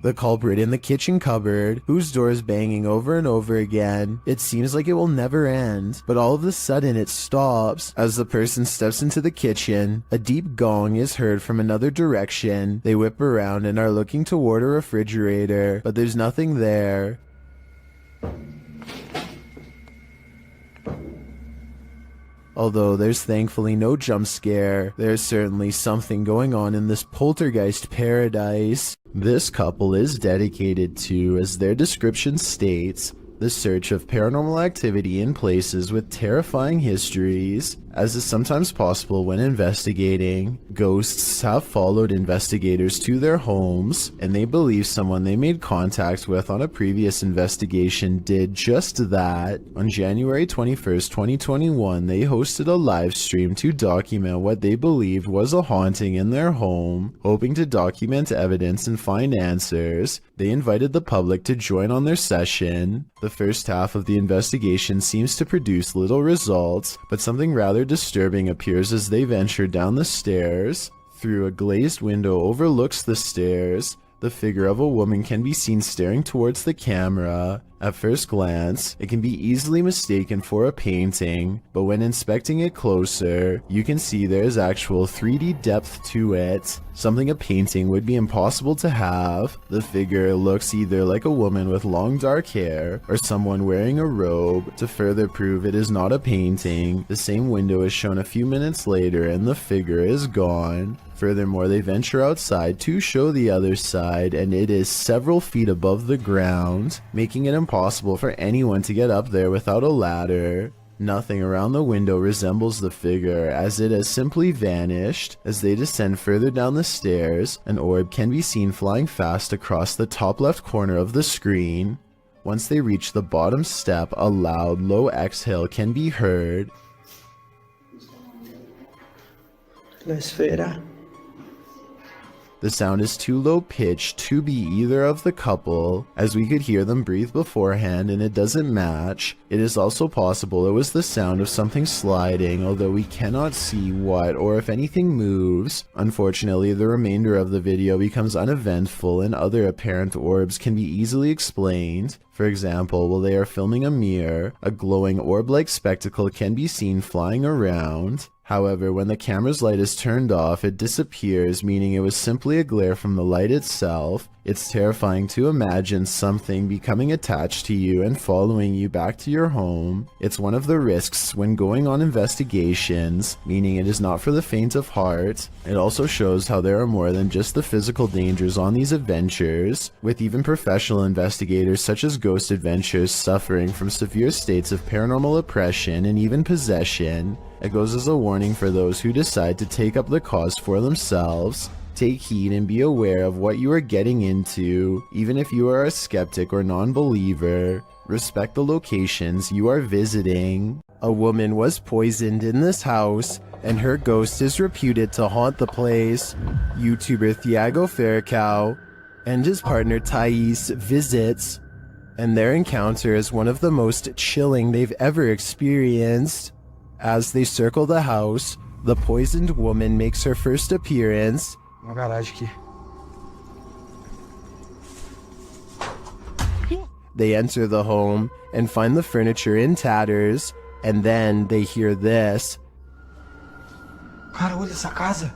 The culprit in the kitchen cupboard, whose door is banging over and over again. It seems like it will never end, but all of a sudden it stops. As the person steps into the kitchen, a deep gong is heard from another direction. They whip around and are looking toward a refrigerator, but there's nothing there. Although there's thankfully no jump scare, there's certainly something going on in this poltergeist paradise. This couple is dedicated to, as their description states, the search of paranormal activity in places with terrifying histories. As is sometimes possible when investigating, ghosts have followed investigators to their homes, and they believe someone they made contact with on a previous investigation did just that. On January 21st, 2021, they hosted a live stream to document what they believed was a haunting in their home. Hoping to document evidence and find answers, they invited the public to join on their session. The first half of the investigation seems to produce little results, but something rather disturbing appears as they venture down the stairs. Through a glazed window overlooks the stairs, the figure of a woman can be seen staring towards the camera. At first glance, it can be easily mistaken for a painting, but when inspecting it closer, you can see there is actual 3D depth to it, something a painting would be impossible to have. The figure looks either like a woman with long dark hair, or someone wearing a robe. To further prove it is not a painting, the same window is shown a few minutes later and the figure is gone. Furthermore, they venture outside to show the other side, and it is several feet above the ground, making it impossible for anyone to get up there without a ladder. Nothing around the window resembles the figure, as it has simply vanished. As they descend further down the stairs, an orb can be seen flying fast across the top left corner of the screen. Once they reach the bottom step, a loud, low exhale can be heard. La esfera. The sound is too low pitched to be either of the couple, as we could hear them breathe beforehand and it doesn't match. It is also possible it was the sound of something sliding, although we cannot see what or if anything moves. Unfortunately, the remainder of the video becomes uneventful and other apparent orbs can be easily explained. For example, while they are filming a mirror, a glowing orb-like spectacle can be seen flying around. However, when the camera's light is turned off, it disappears, meaning it was simply a glare from the light itself. It's terrifying to imagine something becoming attached to you and following you back to your home. It's one of the risks when going on investigations, meaning it is not for the faint of heart. It also shows how there are more than just the physical dangers on these adventures, with even professional investigators such as Ghost Adventures suffering from severe states of paranormal oppression and even possession. It goes as a warning for those who decide to take up the cause for themselves. Take heed and be aware of what you are getting into, even if you are a skeptic or non-believer. Respect the locations you are visiting. A woman was poisoned in this house, and her ghost is reputed to haunt the place. YouTuber Thiago Ferracao and his partner Thais visits, and their encounter is one of the most chilling they've ever experienced. As they circle the house, the poisoned woman makes her first appearance. Uma garagem aqui. They enter the home and find the furniture in tatters, and then they hear this. Cara, olha essa casa.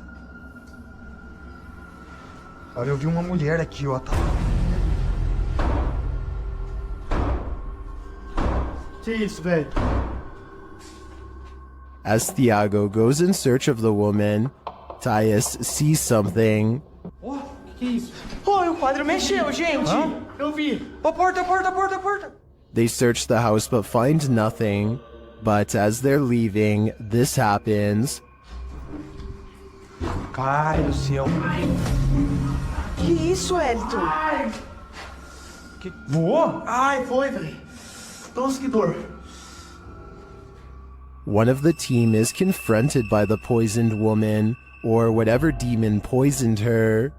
Olha, eu vi uma mulher aqui, ó. Que isso, velho? As Thiago goes in search of the woman, Thais sees something. Oh, que isso? Oh, o quadro mexeu, gente. Eu vi. Ó, porta. They search the house but find nothing. But as they're leaving, this happens. Ai, do céu. Que isso, Elton? Ai. Que... Voou? Ai, foi, velho. Nossa, que dor. One of the team is confronted by the poisoned woman, or whatever demon poisoned her.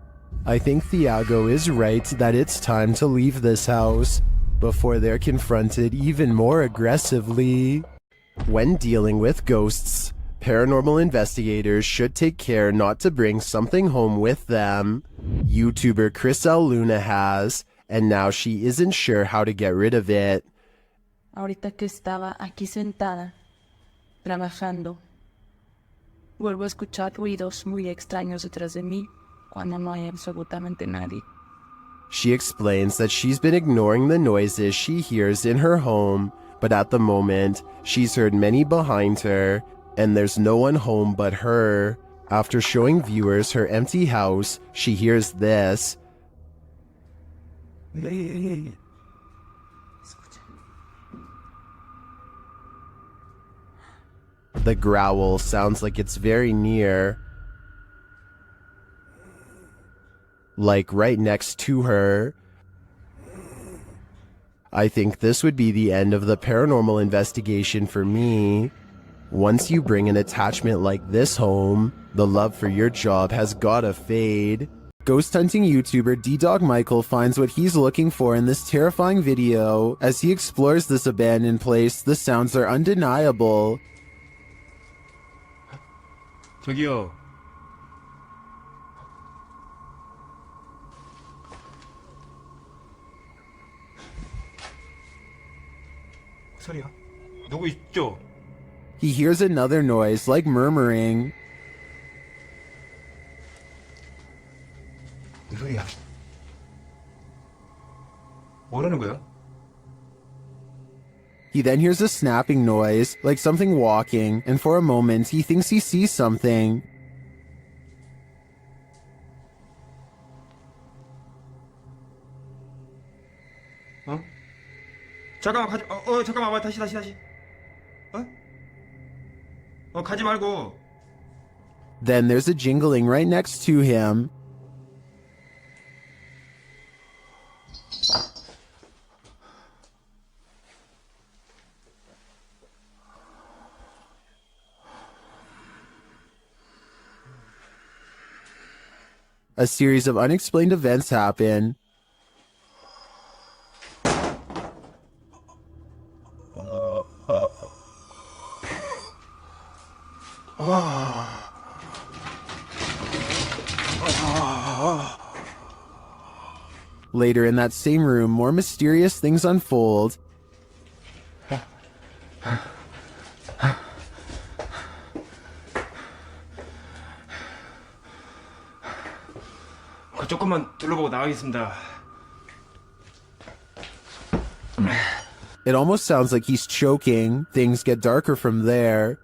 I think Thiago is right that it's time to leave this house before they're confronted even more aggressively. When dealing with ghosts, paranormal investigators should take care not to bring something home with them. YouTuber Chris L. Luna has, and now she isn't sure how to get rid of it. Ahorita que estaba aquí sentada, trabajando, vuelvo a escuchar ruidos muy extraños detrás de mí cuando no hay absolutamente nadie. She explains that she's been ignoring the noises she hears in her home, but at the moment, she's heard many behind her, and there's no one home but her. After showing viewers her empty house, she hears this. The growl sounds like it's very near. Like right next to her. I think this would be the end of the paranormal investigation for me. Once you bring an attachment like this home, the love for your job has gotta fade. Ghost hunting YouTuber D-Dog Michael finds what he's looking for in this terrifying video. As he explores this abandoned place, the sounds are undeniable. 저기요. 소리야? 누구 있죠? He hears another noise, like murmuring. 무슨 소리야? 뭐라는 거야? He then hears a snapping noise, like something walking, and for a moment he thinks he sees something. 어? 잠깐만 가지. 잠깐만 다시. 가지 말고. Then there's a jingling right next to him. A series of unexplained events happen. Later in that same room, more mysterious things unfold. 조금만 둘러보고 나가겠습니다. It almost sounds like he's choking. Things get darker from there.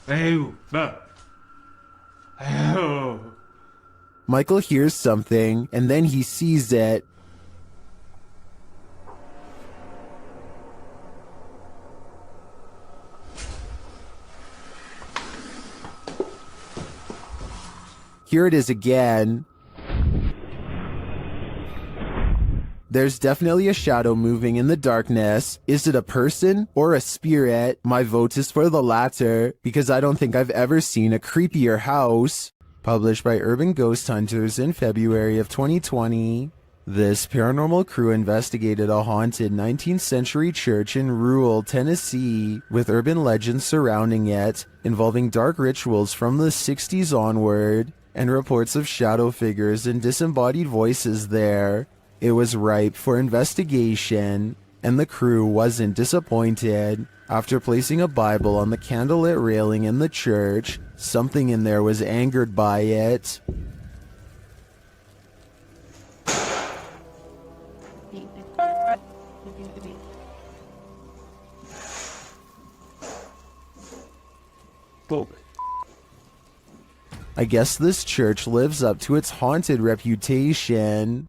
에휴, 에휴. Michael hears something, and then he sees it. Here it is again. There's definitely a shadow moving in the darkness. Is it a person or a spirit? My vote is for the latter, because I don't think I've ever seen a creepier house. Published by Urban Ghost Hunters in February of 2020. This paranormal crew investigated a haunted 19th century church in rural Tennessee, with urban legends surrounding it, involving dark rituals from the 60s onward, and reports of shadow figures and disembodied voices there. It was ripe for investigation, and the crew wasn't disappointed. After placing a Bible on the candlelit railing in the church, something in there was angered by it. I guess this church lives up to its haunted reputation.